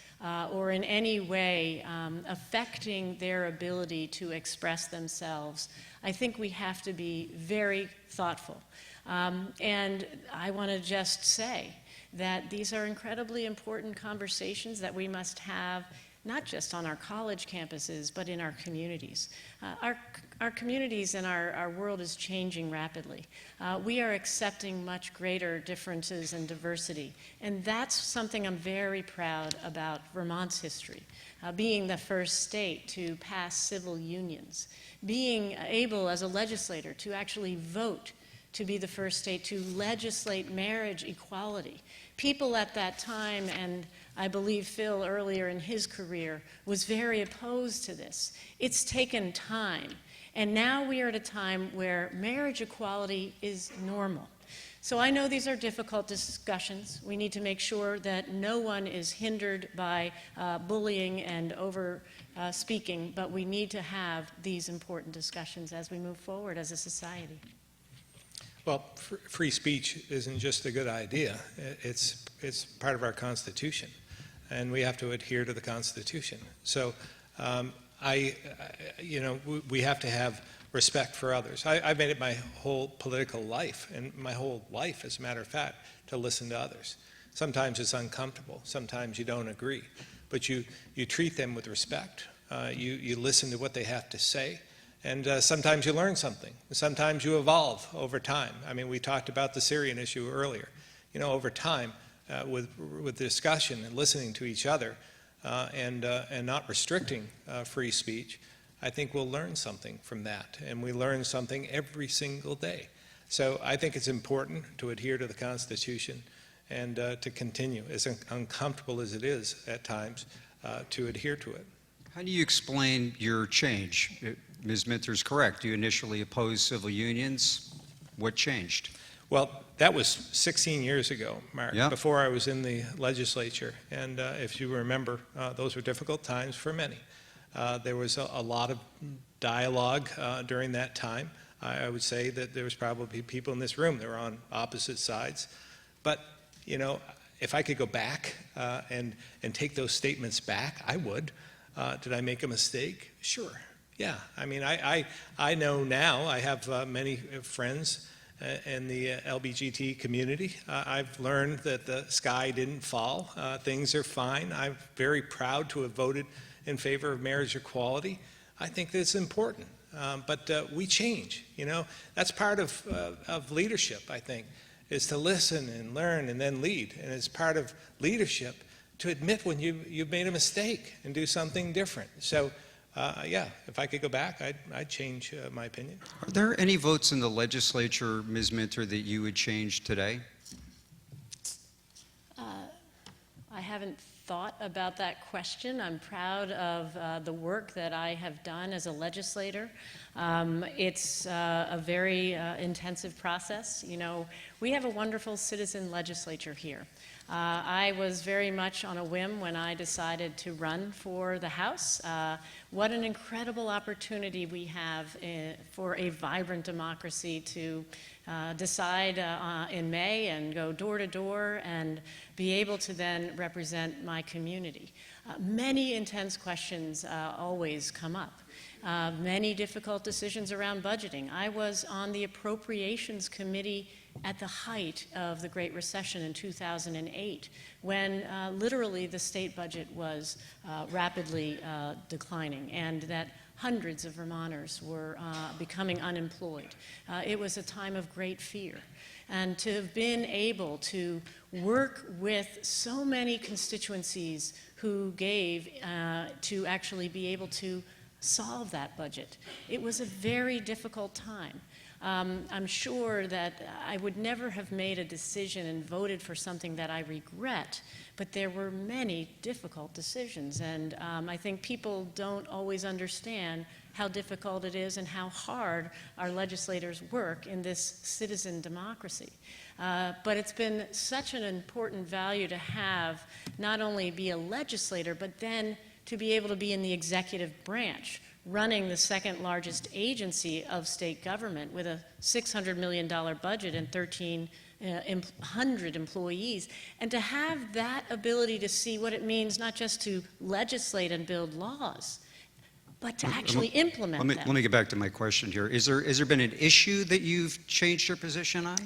or in any way affecting their ability to express themselves, I think we have to be very thoughtful. And I want to just say that these are incredibly important conversations that we must have, not just on our college campuses, but in our communities. Our communities and our world is changing rapidly. We are accepting much greater differences and diversity, and that's something I'm very proud about Vermont's history. Being the first state to pass civil unions, being able as a legislator to actually vote to be the first state to legislate marriage equality. People at that time, and I believe Phil earlier in his career, was very opposed to this. It's taken time, and now we are at a time where marriage equality is normal. So I know these are difficult discussions. We need to make sure that no one is hindered by bullying and over speaking, but we need to have these important discussions as we move forward as a society. Well, free speech isn't just a good idea. It's part of our Constitution, and we have to adhere to the Constitution. So we have to have respect for others. I've made it my whole political life, and my whole life, as a matter of fact, to listen to others. Sometimes it's uncomfortable. Sometimes you don't agree. But you treat them with respect. You listen to what they have to say. And sometimes you learn something. Sometimes you evolve over time. I mean, we talked about the Syrian issue earlier. over time, with discussion and listening to each other, and not restricting free speech, I think we'll learn something from that, and we learn something every single day. So I think it's important to adhere to the Constitution and to continue, as uncomfortable as it is at times, to adhere to it. How do you explain your change? Ms. Minter's correct. You initially opposed civil unions. What changed? Well, that was 16 years ago, Mark, Yeah. before I was in the legislature. And if you remember, those were difficult times for many. There was a lot of dialogue during that time. I would say that there was probably people in this room that were on opposite sides. But, if I could go back and take those statements back, I would. Did I make a mistake? Sure. Yeah. I mean, I know now, I have many friends in the LBGT community. I've learned that the sky didn't fall. Things are fine. I'm very proud to have voted in favor of marriage equality. I think that's important. But we change, That's part of leadership, I think, is to listen and learn and then lead. And it's part of leadership to admit when you've made a mistake and do something different. So, yeah, if I could go back, I'd change my opinion. Are there any votes in the legislature, Ms. Minter, that you would change today? I haven't thought about that question. I'm proud of the work that I have done as a legislator. It's a very intensive process. We have a wonderful citizen legislature here. I was very much on a whim when I decided to run for the House. What an incredible opportunity we have for a vibrant democracy to decide in May and go door to door and be able to then represent my community. Many intense questions always come up. Many difficult decisions around budgeting. I was on the Appropriations Committee at the height of the Great Recession in 2008, when literally the state budget was rapidly declining, and that hundreds of Vermonters were becoming unemployed. It was a time of great fear. And to have been able to work with so many constituencies who gave to actually be able to solve that budget, it was a very difficult time. I'm sure that I would never have made a decision and voted for something that I regret, but there were many difficult decisions, and I think people don't always understand how difficult it is and how hard our legislators work in this citizen democracy. But it's been such an important value to have not only be a legislator, but then to be able to be in the executive branch, running the second largest agency of state government with a $600 million budget and 1,300 employees, and to have that ability to see what it means not just to legislate and build laws, but to actually implement them. Let me get back to my question here. Is there been an issue that you've changed your position on?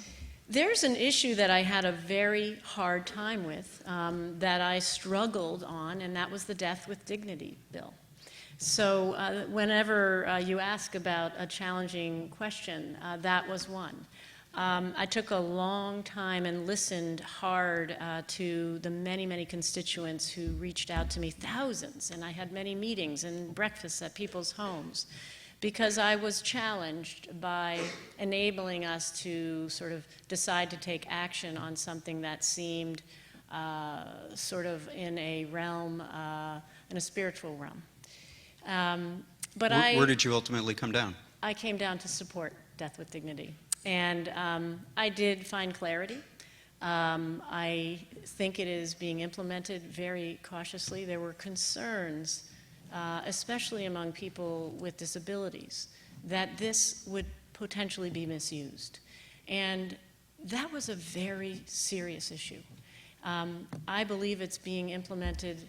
There's an issue that I had a very hard time with, that I struggled on, and that was the Death with Dignity bill. So whenever you ask about a challenging question, that was one. I took a long time and listened hard to the many, many constituents who reached out to me, thousands, and I had many meetings and breakfasts at people's homes, because I was challenged by enabling us to sort of decide to take action on something that seemed sort of in a realm, in a spiritual realm. Where did you ultimately come down? I came down to support Death with Dignity. And I did find clarity. I think it is being implemented very cautiously. There were concerns, especially among people with disabilities, that this would potentially be misused. And that was a very serious issue. I believe it's being implemented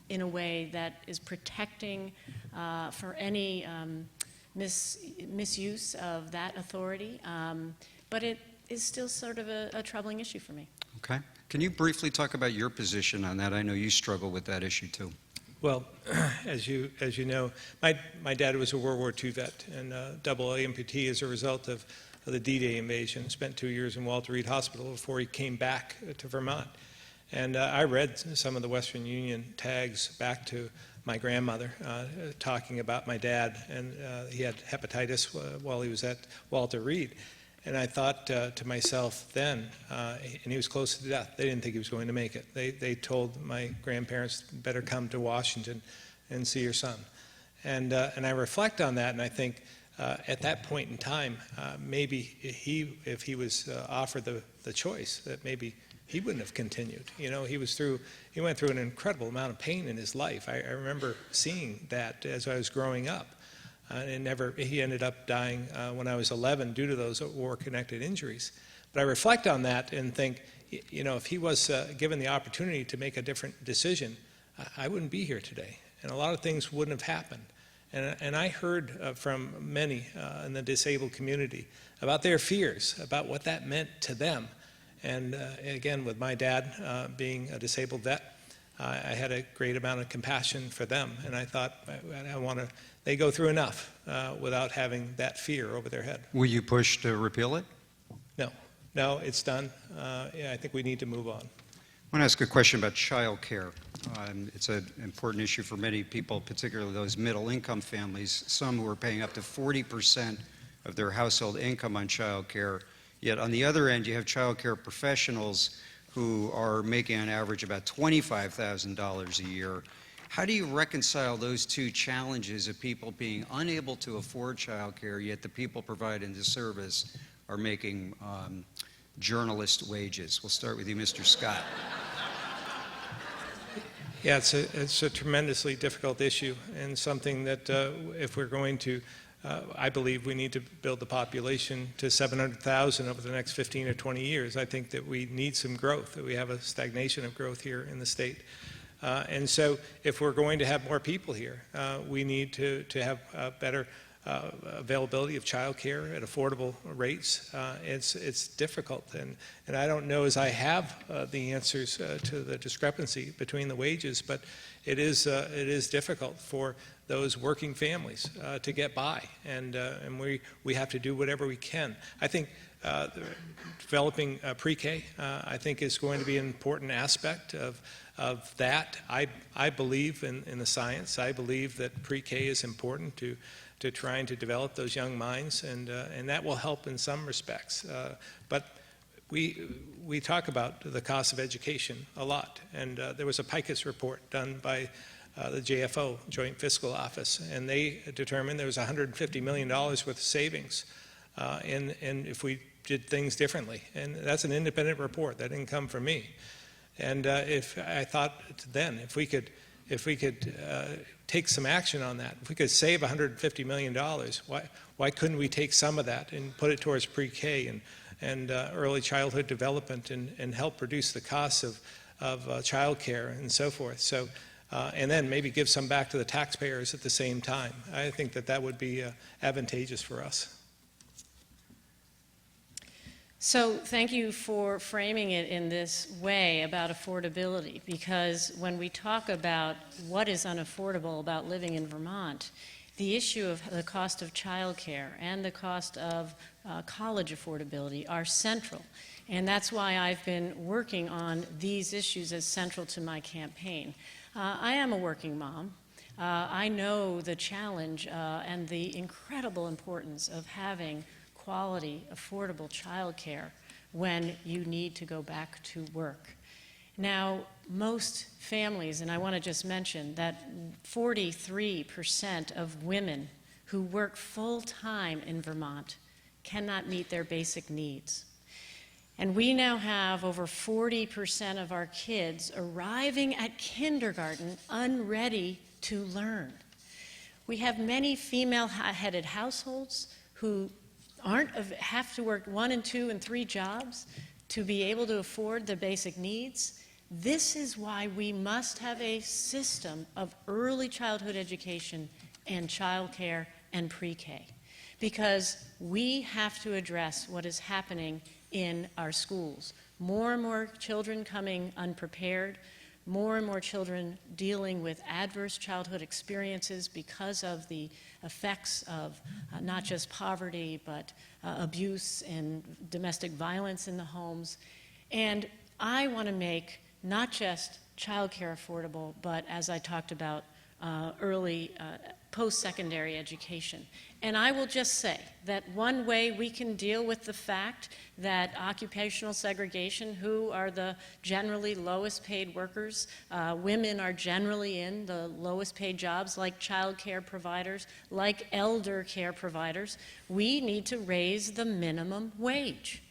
in a way that is protecting for any misuse of that authority, but it is still sort of a troubling issue for me. Okay. Can you briefly talk about your position on that? I know you struggle with that issue too. Well, as you know, my dad was a World War II vet and double amputee as a result of the D-Day invasion, spent 2 years in Walter Reed Hospital before he came back to Vermont. And I read some of the Western Union tags back to my grandmother, talking about my dad, and he had hepatitis while he was at Walter Reed. And I thought to myself then, and he was close to death, they didn't think he was going to make it. They told my grandparents, better come to Washington and see your son. And I reflect on that, and I think at that point in time, maybe if he was offered the choice, that maybe he wouldn't have continued. You know, he went through an incredible amount of pain in his life. I remember seeing that as I was growing up. He ended up dying when I was 11 due to those war-connected injuries. But I reflect on that and think, you know, if he was given the opportunity to make a different decision, I wouldn't be here today. And a lot of things wouldn't have happened. And I heard from many in the disabled community about their fears, about what that meant to them. And again, with my dad being a disabled vet, I had a great amount of compassion for them. And I thought, they go through enough without having that fear over their head. Will you push to repeal it? No, it's done. I think we need to move on. I want to ask a question about child care. It's an important issue for many people, particularly those middle-income families, some who are paying up to 40% of their household income on child care. Yet on the other end, you have child care professionals who are making on average about $25,000 a year. How do you reconcile those two challenges of people being unable to afford child care, yet the people providing the service are making journalist wages? We'll start with you, Mr. Scott. Yeah, it's a tremendously difficult issue, and something that if we're going to, I believe we need to build the population to 700,000 over the next 15 or 20 years. I think that we need some growth, that we have a stagnation of growth here in the state. And so if we're going to have more people here, we need to have better availability of child care at affordable rates. It's difficult, and I don't know as I have the answers to the discrepancy between the wages, but it is difficult for those working families to get by, and we have to do whatever we can. I think developing pre-K, I think, is going to be an important aspect of that. I believe in the science. I believe that pre-K is important to trying to develop those young minds, and that will help in some respects. But we talk about the cost of education a lot, and there was a PICUS report done by the JFO, Joint Fiscal Office, and they determined there was $150 million worth of savings and if we did things differently. And that's an independent report. That didn't come from me. And if I thought then, if we could take some action on that, if we could save $150 million, why couldn't we take some of that and put it towards pre-K and early childhood development and help reduce the costs of child care and so forth? So, and then maybe give some back to the taxpayers at the same time. I think that would be advantageous for us. So thank you for framing it in this way about affordability, because when we talk about what is unaffordable about living in Vermont, the issue of the cost of childcare and the cost of college affordability are central. And that's why I've been working on these issues as central to my campaign. I am a working mom. I know the challenge and the incredible importance of having quality, affordable childcare when you need to go back to work. Now, most families, and I want to just mention that 43% of women who work full-time in Vermont cannot meet their basic needs. And we now have over 40% of our kids arriving at kindergarten unready to learn. We have many female-headed households who have to work 1 and 2 and 3 jobs to be able to afford the basic needs. This is why we must have a system of early childhood education and childcare and pre-K, because we have to address what is happening in our schools. More and more children coming unprepared, more and more children dealing with adverse childhood experiences because of the effects of not just poverty, but abuse and domestic violence in the homes. And I want to make not just childcare affordable, but as I talked about, early post-secondary education. And I will just say that one way we can deal with the fact that occupational segregation, who are the generally lowest paid workers, women are generally in the lowest paid jobs like child care providers, like elder care providers, we need to raise the minimum wage.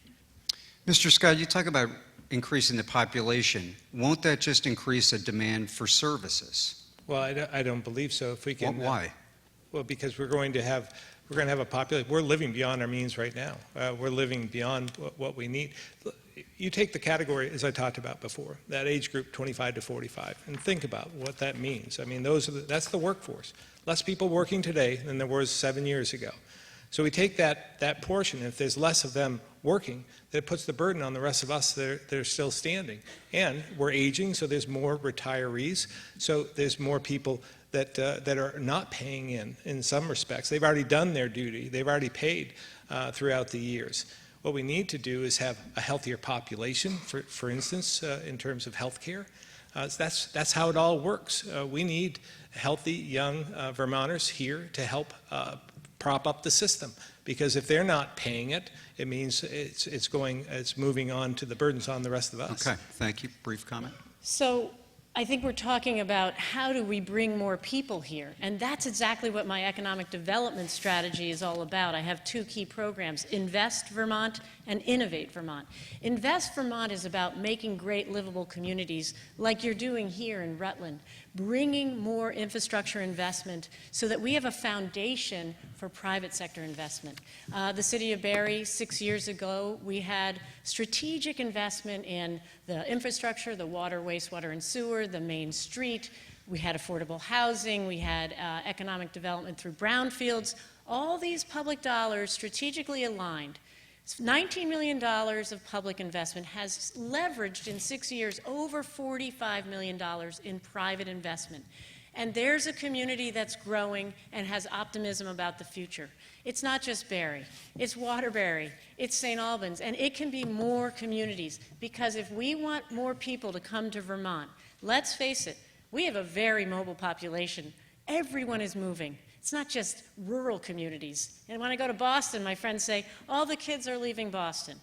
Mr. Scott, you talk about increasing the population. Won't that just increase a demand for services? Well, I don't believe so. If we can, Why? Well, because we're going to have a population. We're living beyond our means right now. We're living beyond what we need. You take the category, as I talked about before, that age group 25 to 45, and think about what that means. I mean, that's the workforce. Less people working today than there was 7 years ago. So we take that portion, and if there's less of them working, that puts the burden on the rest of us that are still standing. And we're aging, so there's more retirees, so there's more people that are not paying in some respects. They've already done their duty. They've already paid throughout the years. What we need to do is have a healthier population, for instance, in terms of health care. That's how it all works. We need healthy young Vermonters here to help prop up the system, because if they're not paying it, it means it's moving on to the burdens on the rest of us. Okay, thank you. Brief comment. So I think we're talking about how do we bring more people here, and that's exactly what my economic development strategy is all about. I have two key programs, Invest Vermont and Innovate Vermont. Invest Vermont is about making great livable communities like you're doing here in Rutland, bringing more infrastructure investment so that we have a foundation for private sector investment. The city of Barrie, 6 years ago, we had strategic investment in the infrastructure, the water, wastewater, and sewer, the main street. We had affordable housing. We had economic development through brownfields. All these public dollars strategically aligned. $19 million of public investment has leveraged in 6 years over $45 million in private investment. And there's a community that's growing and has optimism about the future. It's not just Barrie, it's Waterbury, it's St. Albans, and it can be more communities, because if we want more people to come to Vermont, let's face it, we have a very mobile population. Everyone is moving. It's not just rural communities. And when I go to Boston, my friends say, all the kids are leaving Boston.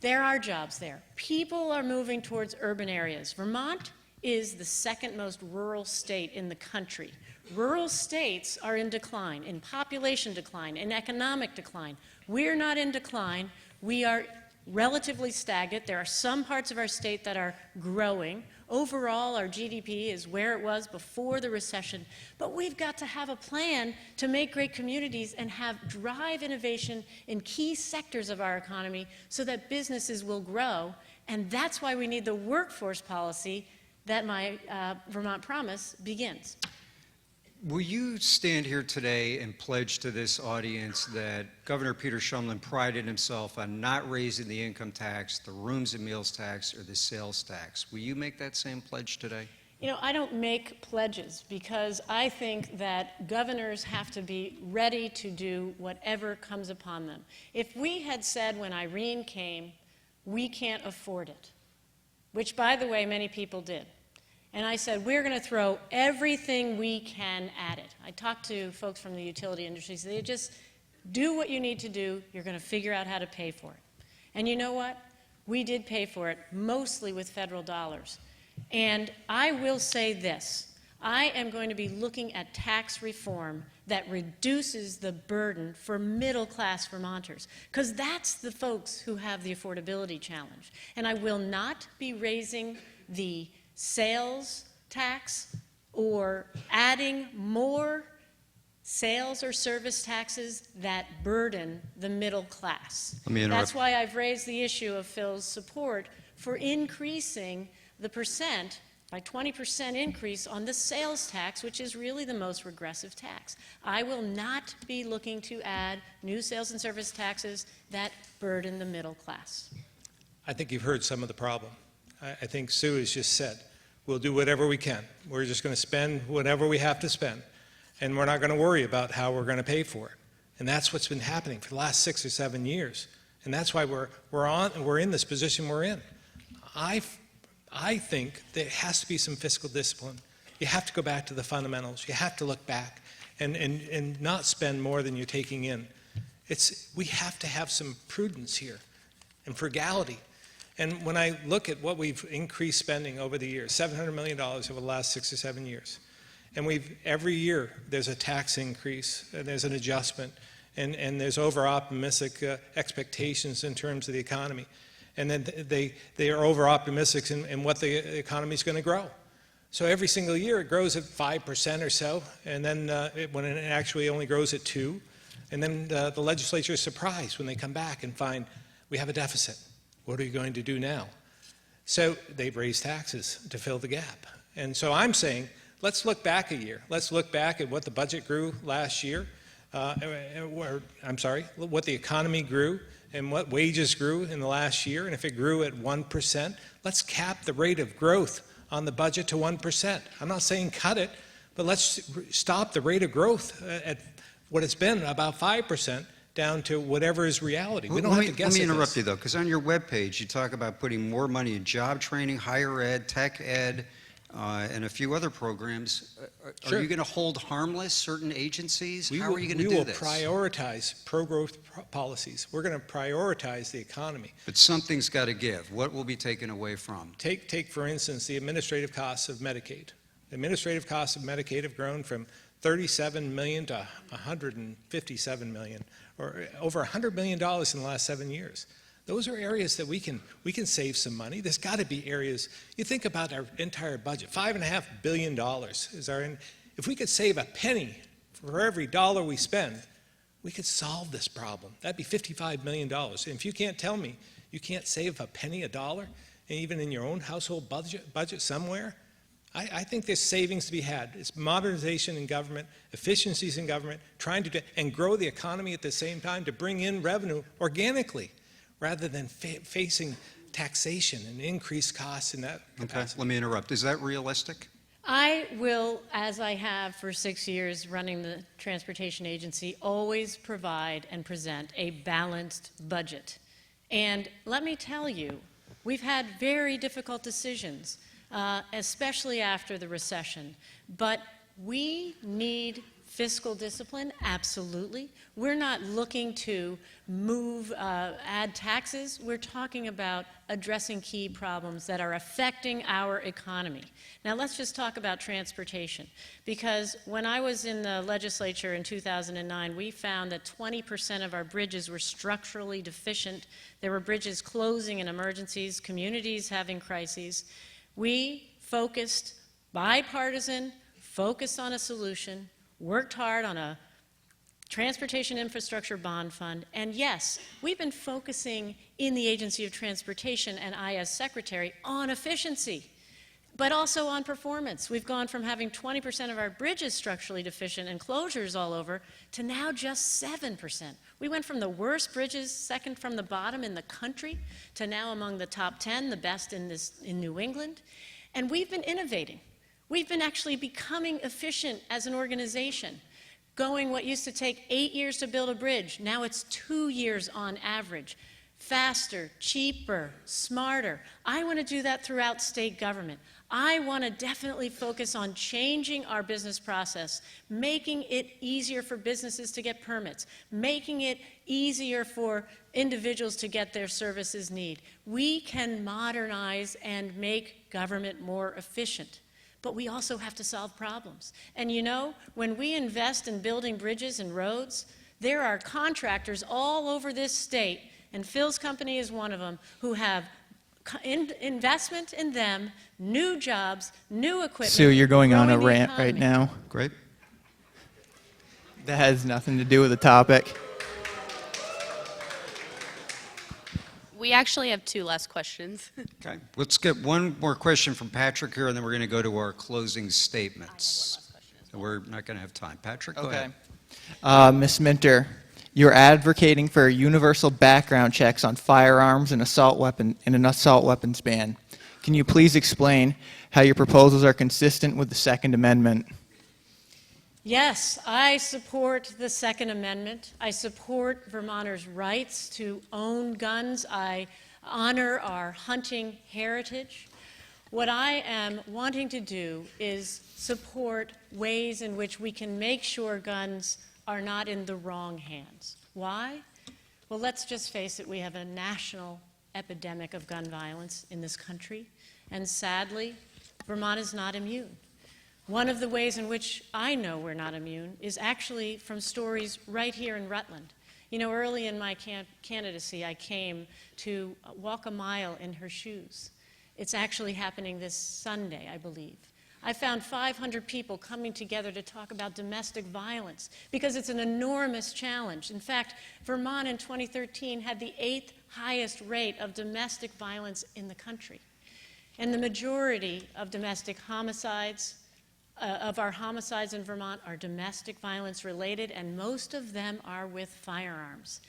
There are jobs there. People are moving towards urban areas. Vermont is the second most rural state in the country. Rural states are in decline, in population decline, in economic decline. We're not in decline. We are relatively stagnant. There are some parts of our state that are growing. Overall, our GDP is where it was before the recession, but we've got to have a plan to make great communities and drive innovation in key sectors of our economy so that businesses will grow, and that's why we need the workforce policy that my Vermont Promise begins. Will you stand here today and pledge to this audience that Governor Peter Shumlin prided himself on not raising the income tax, the rooms and meals tax, or the sales tax? Will you make that same pledge today? You know, I don't make pledges because I think that governors have to be ready to do whatever comes upon them. If we had said when Irene came, we can't afford it, which, by the way, many people did, and I said, we're going to throw everything we can at it. I talked to folks from the utility industry. So they just do what you need to do. You're going to figure out how to pay for it. And you know what? We did pay for it, mostly with federal dollars. And I will say this. I am going to be looking at tax reform that reduces the burden for middle-class Vermonters, because that's the folks who have the affordability challenge. And I will not be raising the sales tax or adding more sales or service taxes that burden the middle class. Let me interrupt. That's why I've raised the issue of Phil's support for increasing the percent by 20% increase on the sales tax, which is really the most regressive tax. I will not be looking to add new sales and service taxes that burden the middle class. I think you've heard some of the problem. I think Sue has just said, we'll do whatever we can. We're just going to spend whatever we have to spend, and we're not going to worry about how we're going to pay for it. And that's what's been happening for the last 6 or 7 years. And that's why we're in this position we're in. I think there has to be some fiscal discipline. You have to go back to the fundamentals. You have to look back and not spend more than you're taking in. We have to have some prudence here and frugality. And when I look at what we've increased spending over the years, $700 million over the last 6 or 7 years, and every year there's a tax increase, and there's an adjustment, and there's over-optimistic expectations in terms of the economy. And then they are over-optimistic in what the economy is going to grow. So every single year it grows at 5% or so, and then when it actually only grows at 2%, and then the legislature is surprised when they come back and find we have a deficit. What are you going to do now? So they've raised taxes to fill the gap. And so I'm saying, let's look back a year. Let's look back at what the budget grew last year, what the economy grew, and what wages grew in the last year. And if it grew at 1%, let's cap the rate of growth on the budget to 1%. I'm not saying cut it, but let's stop the rate of growth at what it's been, about 5%, down to whatever is reality. We don't have to guess. Let me at interrupt this. you, though, because on your webpage you talk about putting more money in job training, higher ed, tech ed, and a few other programs. Sure. Are you going to hold harmless certain agencies? How will- are you going to do this? We will prioritize pro-growth policies. We're going to prioritize the economy. But something's got to give. What will be taken away from? Take for instance, the administrative costs of Medicaid. The administrative costs of Medicaid have grown from $37 million to $157 million, or over $100 million in the last 7 years. Those are areas that we can save some money. There's got to be areas. You think about our entire budget, $5.5 billion is our. If we could save a penny for every dollar we spend, we could solve this problem. That'd be $55 million. And if you can't tell me you can't save a penny, a dollar, and even in your own household budget somewhere, I think there's savings to be had. It's modernization in government, efficiencies in government, trying to and grow the economy at the same time to bring in revenue organically, rather than facing taxation and increased costs in that capacity. Okay, let me interrupt. Is that realistic? I will, as I have for 6 years running the transportation agency, always provide and present a balanced budget. And let me tell you, we've had very difficult decisions, especially after the recession. But we need fiscal discipline, absolutely. We're not looking to add taxes. We're talking about addressing key problems that are affecting our economy. Now let's just talk about transportation, because when I was in the legislature in 2009, we found that 20% of our bridges were structurally deficient. There were bridges closing in emergencies, communities having crises. We focused, bipartisan, focused on a solution, worked hard on a transportation infrastructure bond fund, and yes, we've been focusing in the Agency of Transportation and I as Secretary on efficiency, but also on performance. We've gone from having 20% of our bridges structurally deficient and closures all over to now just 7%. We went from the worst bridges, second from the bottom in the country, to now among the top 10, the best in New England, and we've been innovating. We've been actually becoming efficient as an organization, going what used to take 8 years to build a bridge, now it's 2 years on average. Faster, cheaper, smarter. I want to do that throughout state government. I want to definitely focus on changing our business process, making it easier for businesses to get permits, making it easier for individuals to get their services need. We can modernize and make government more efficient. But we also have to solve problems. And you know, when we invest in building bridges and roads, there are contractors all over this state, and Phil's company is one of them, who have investment in them, new jobs, new equipment. Sue, you're going on a growing the rant right economy. now. Great. That has nothing to do with the topic. We actually have 2 last questions. Okay. Let's get one more question from Patrick here, and then we're going to go to our closing statements. So we're not going to have time. Patrick, go ahead. Ms. Minter, you're advocating for universal background checks on firearms and an assault weapons ban. Can Can you please explain how your proposals are consistent with the Second Amendment? Yes, I support the Second Amendment. I support Vermonters' rights to own guns. I honor our hunting heritage. What I am wanting to do is support ways in which we can make sure guns are not in the wrong hands. Why? Well, let's just face it, we have a national epidemic of gun violence in this country, and sadly, Vermont is not immune. One of the ways in which I know we're not immune is actually from stories right here in Rutland. You know, early in my candidacy, I came to walk a mile in her shoes. It's actually happening this Sunday, I believe. I found 500 people coming together to talk about domestic violence because it's an enormous challenge. In fact, Vermont in 2013 had the 8th highest rate of domestic violence in the country. And the majority of domestic homicides, of our homicides in Vermont are domestic violence related, and most of them are with firearms.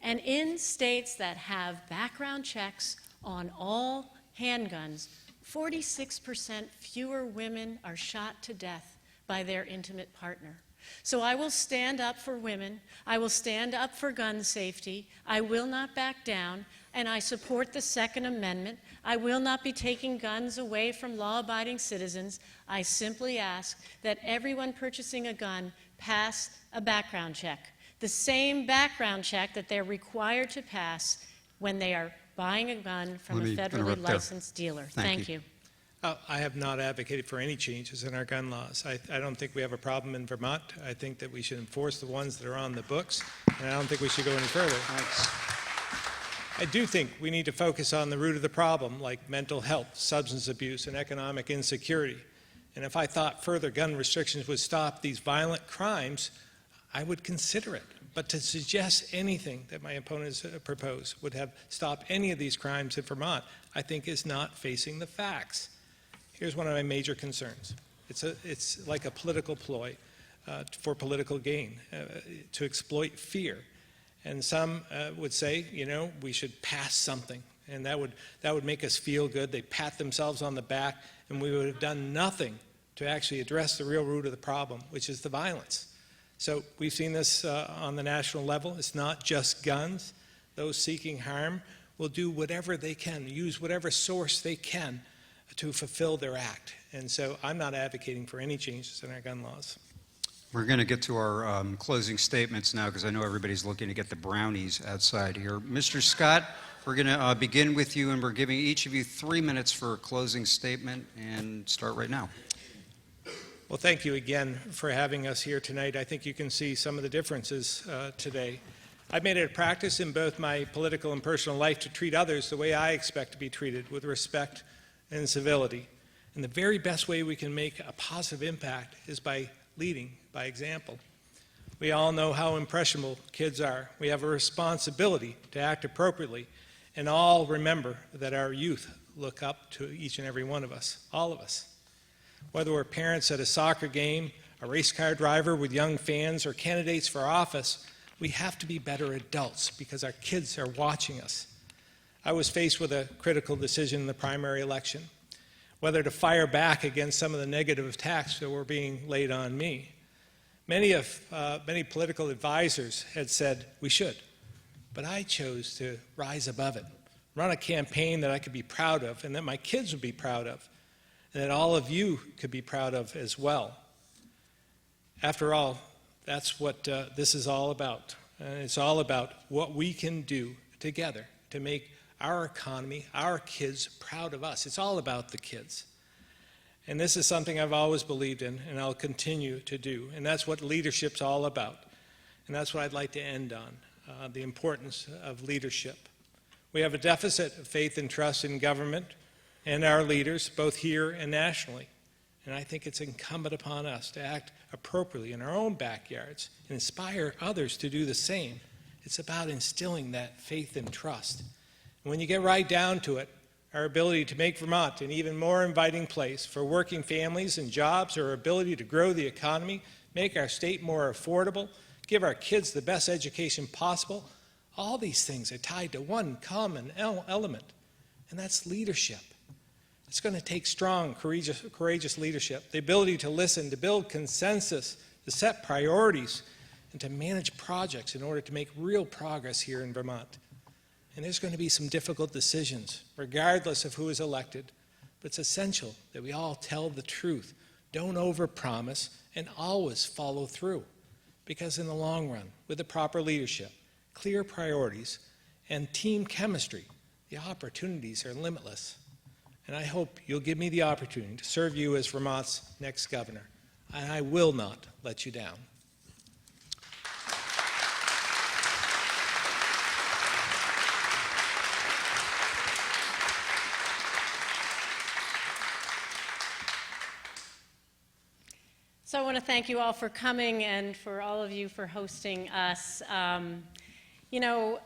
And in states that have background checks on all handguns, 46% fewer women are shot to death by their intimate partner. So I will stand up for women. I will stand up for gun safety. I will not back down, and I support the Second Amendment. I will not be taking guns away from law-abiding citizens. I simply ask that everyone purchasing a gun pass a background check, the same background check that they're required to pass when they are buying a gun from a federally licensed dealer. Thank you. I have not advocated for any changes in our gun laws. I don't think we have a problem in Vermont. I think that we should enforce the ones that are on the books, and I don't think we should go any further. I do think we need to focus on the root of the problem, like mental health, substance abuse, and economic insecurity. And if I thought further gun restrictions would stop these violent crimes, I would consider it. But to suggest anything that my opponents propose would have stopped any of these crimes in Vermont, I think is not facing the facts. Here's one of my major concerns. It's like a political ploy for political gain, to exploit fear. And some would say, you know, we should pass something, and that would make us feel good. They'd pat themselves on the back, and we would have done nothing to actually address the real root of the problem, which is the violence. So we've seen this on the national level. It's not just guns. Those seeking harm will do whatever they can, use whatever source they can to fulfill their act. And so I'm not advocating for any changes in our gun laws. We're going to get to our closing statements now because I know everybody's looking to get the brownies outside here. Mr. Scott, we're going to begin with you, and we're giving each of you 3 minutes for a closing statement, and start right now. Well, thank you again for having us here tonight. I think you can see some of the differences today. I've made it a practice in both my political and personal life to treat others the way I expect to be treated, with respect and civility. And the very best way we can make a positive impact is by leading by example. We all know how impressionable kids are. We have a responsibility to act appropriately, and all remember that our youth look up to each and every one of us, all of us. Whether we're parents at a soccer game, a race car driver with young fans, or candidates for office, we have to be better adults because our kids are watching us. I was faced with a critical decision in the primary election, whether to fire back against some of the negative attacks that were being laid on me. Many political advisors had said we should, but I chose to rise above it, run a campaign that I could be proud of and that my kids would be proud of, and that all of you could be proud of as well. After all, that's what this is all about. It's all about what we can do together to make our economy, our kids proud of us. It's all about the kids. And this is something I've always believed in, and I'll continue to do. And that's what leadership's all about. And that's what I'd like to end on, the importance of leadership. We have a deficit of faith and trust in government and our leaders, both here and nationally. And I think it's incumbent upon us to act appropriately in our own backyards and inspire others to do the same. It's about instilling that faith and trust. And when you get right down to it, our ability to make Vermont an even more inviting place for working families and jobs, our ability to grow the economy, make our state more affordable, give our kids the best education possible, all these things are tied to one common element, and that's leadership. It's going to take strong, courageous leadership, the ability to listen, to build consensus, to set priorities, and to manage projects in order to make real progress here in Vermont. And there's going to be some difficult decisions, regardless of who is elected. But it's essential that we all tell the truth, don't overpromise, and always follow through. Because in the long run, with the proper leadership, clear priorities, and team chemistry, the opportunities are limitless. And I hope you'll give me the opportunity to serve you as Vermont's next governor. And I will not let you down. So I want to thank you all for coming and for all of you for hosting us. You know,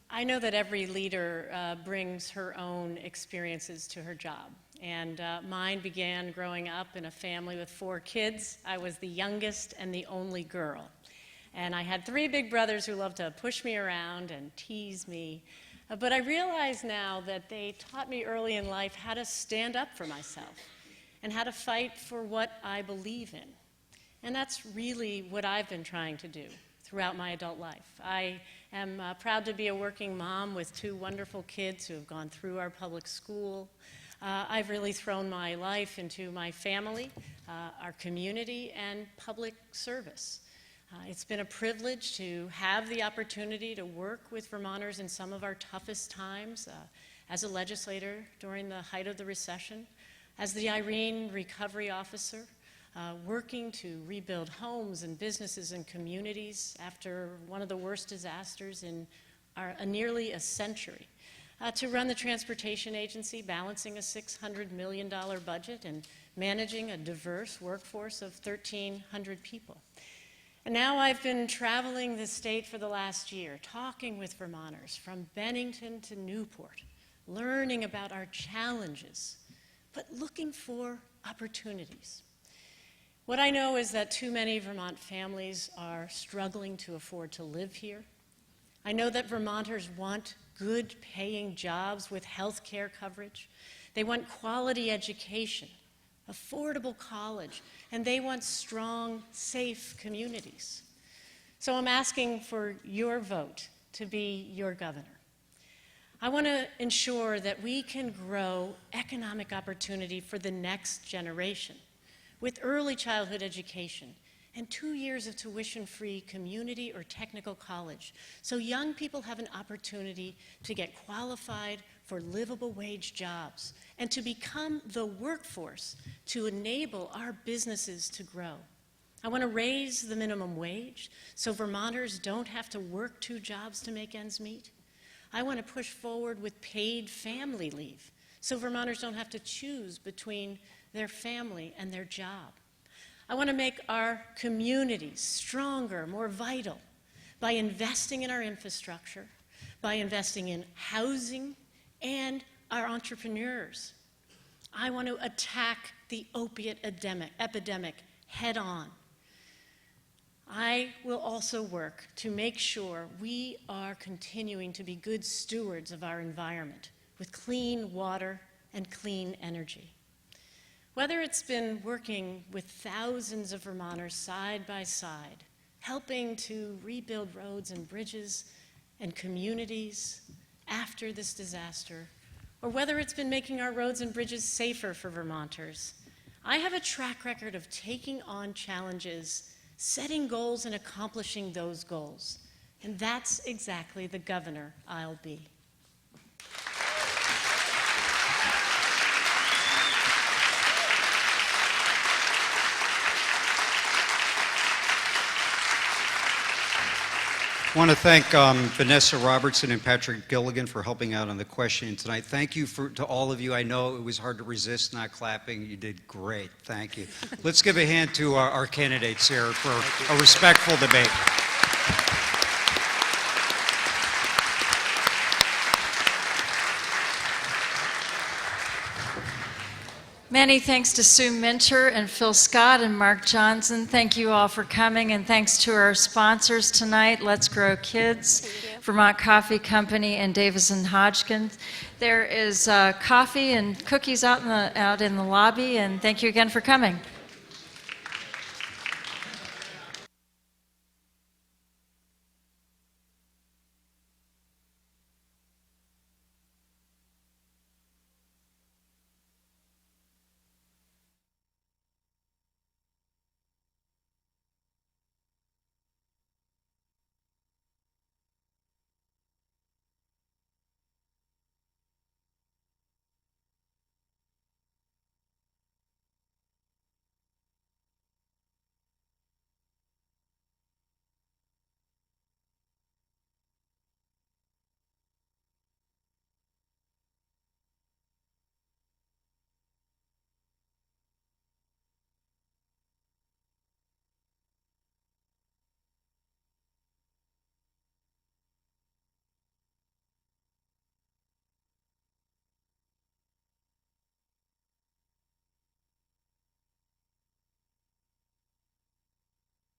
I know that every leader brings her own experiences to her job. And mine began growing up in a family with 4 kids. I was the youngest and the only girl. And I had 3 big brothers who loved to push me around and tease me. But I realize now that they taught me early in life how to stand up for myself and how to fight for what I believe in. And that's really what I've been trying to do throughout my adult life. I am proud to be a working mom with 2 wonderful kids who have gone through our public school. I've really thrown my life into my family, our community, and public service. It's been a privilege to have the opportunity to work with Vermonters in some of our toughest times, as a legislator during the height of the recession, as the Irene Recovery Officer, working to rebuild homes and businesses and communities after one of the worst disasters in nearly a century, to run the transportation agency, balancing a $600 million budget and managing a diverse workforce of 1,300 people. And now I've been traveling the state for the last year, talking with Vermonters from Bennington to Newport, learning about our challenges, but looking for opportunities. What I know is that too many Vermont families are struggling to afford to live here. I know that Vermonters want good paying jobs with health care coverage. They want quality education, affordable college, and they want strong, safe communities. So I'm asking for your vote to be your governor. I want to ensure that we can grow economic opportunity for the next generation with early childhood education and 2 years of tuition-free community or technical college, so young people have an opportunity to get qualified for livable wage jobs and to become the workforce to enable our businesses to grow. I want to raise the minimum wage so Vermonters don't have to work 2 jobs to make ends meet. I want to push forward with paid family leave so Vermonters don't have to choose between their family and their job. I want to make our communities stronger, more vital, by investing in our infrastructure, by investing in housing and our entrepreneurs. I want to attack the opiate epidemic head on. I will also work to make sure we are continuing to be good stewards of our environment with clean water and clean energy. Whether it's been working with thousands of Vermonters side by side, helping to rebuild roads and bridges and communities after this disaster, or whether it's been making our roads and bridges safer for Vermonters, I have a track record of taking on challenges, setting goals, and accomplishing those goals. And that's exactly the governor I'll be. I want to thank Vanessa Robertson and Patrick Gilligan for helping out on the questioning tonight. Thank you to all of you. I know it was hard to resist not clapping. You did great. Thank you. Let's give a hand to our candidates here for a respectful debate. Many thanks to Sue Minter and Phil Scott and Mark Johnson. Thank you all for coming, and thanks to our sponsors tonight, Let's Grow Kids, Vermont Coffee Company, and Davis and Hodgkins. There is coffee and cookies out in the lobby, and thank you again for coming.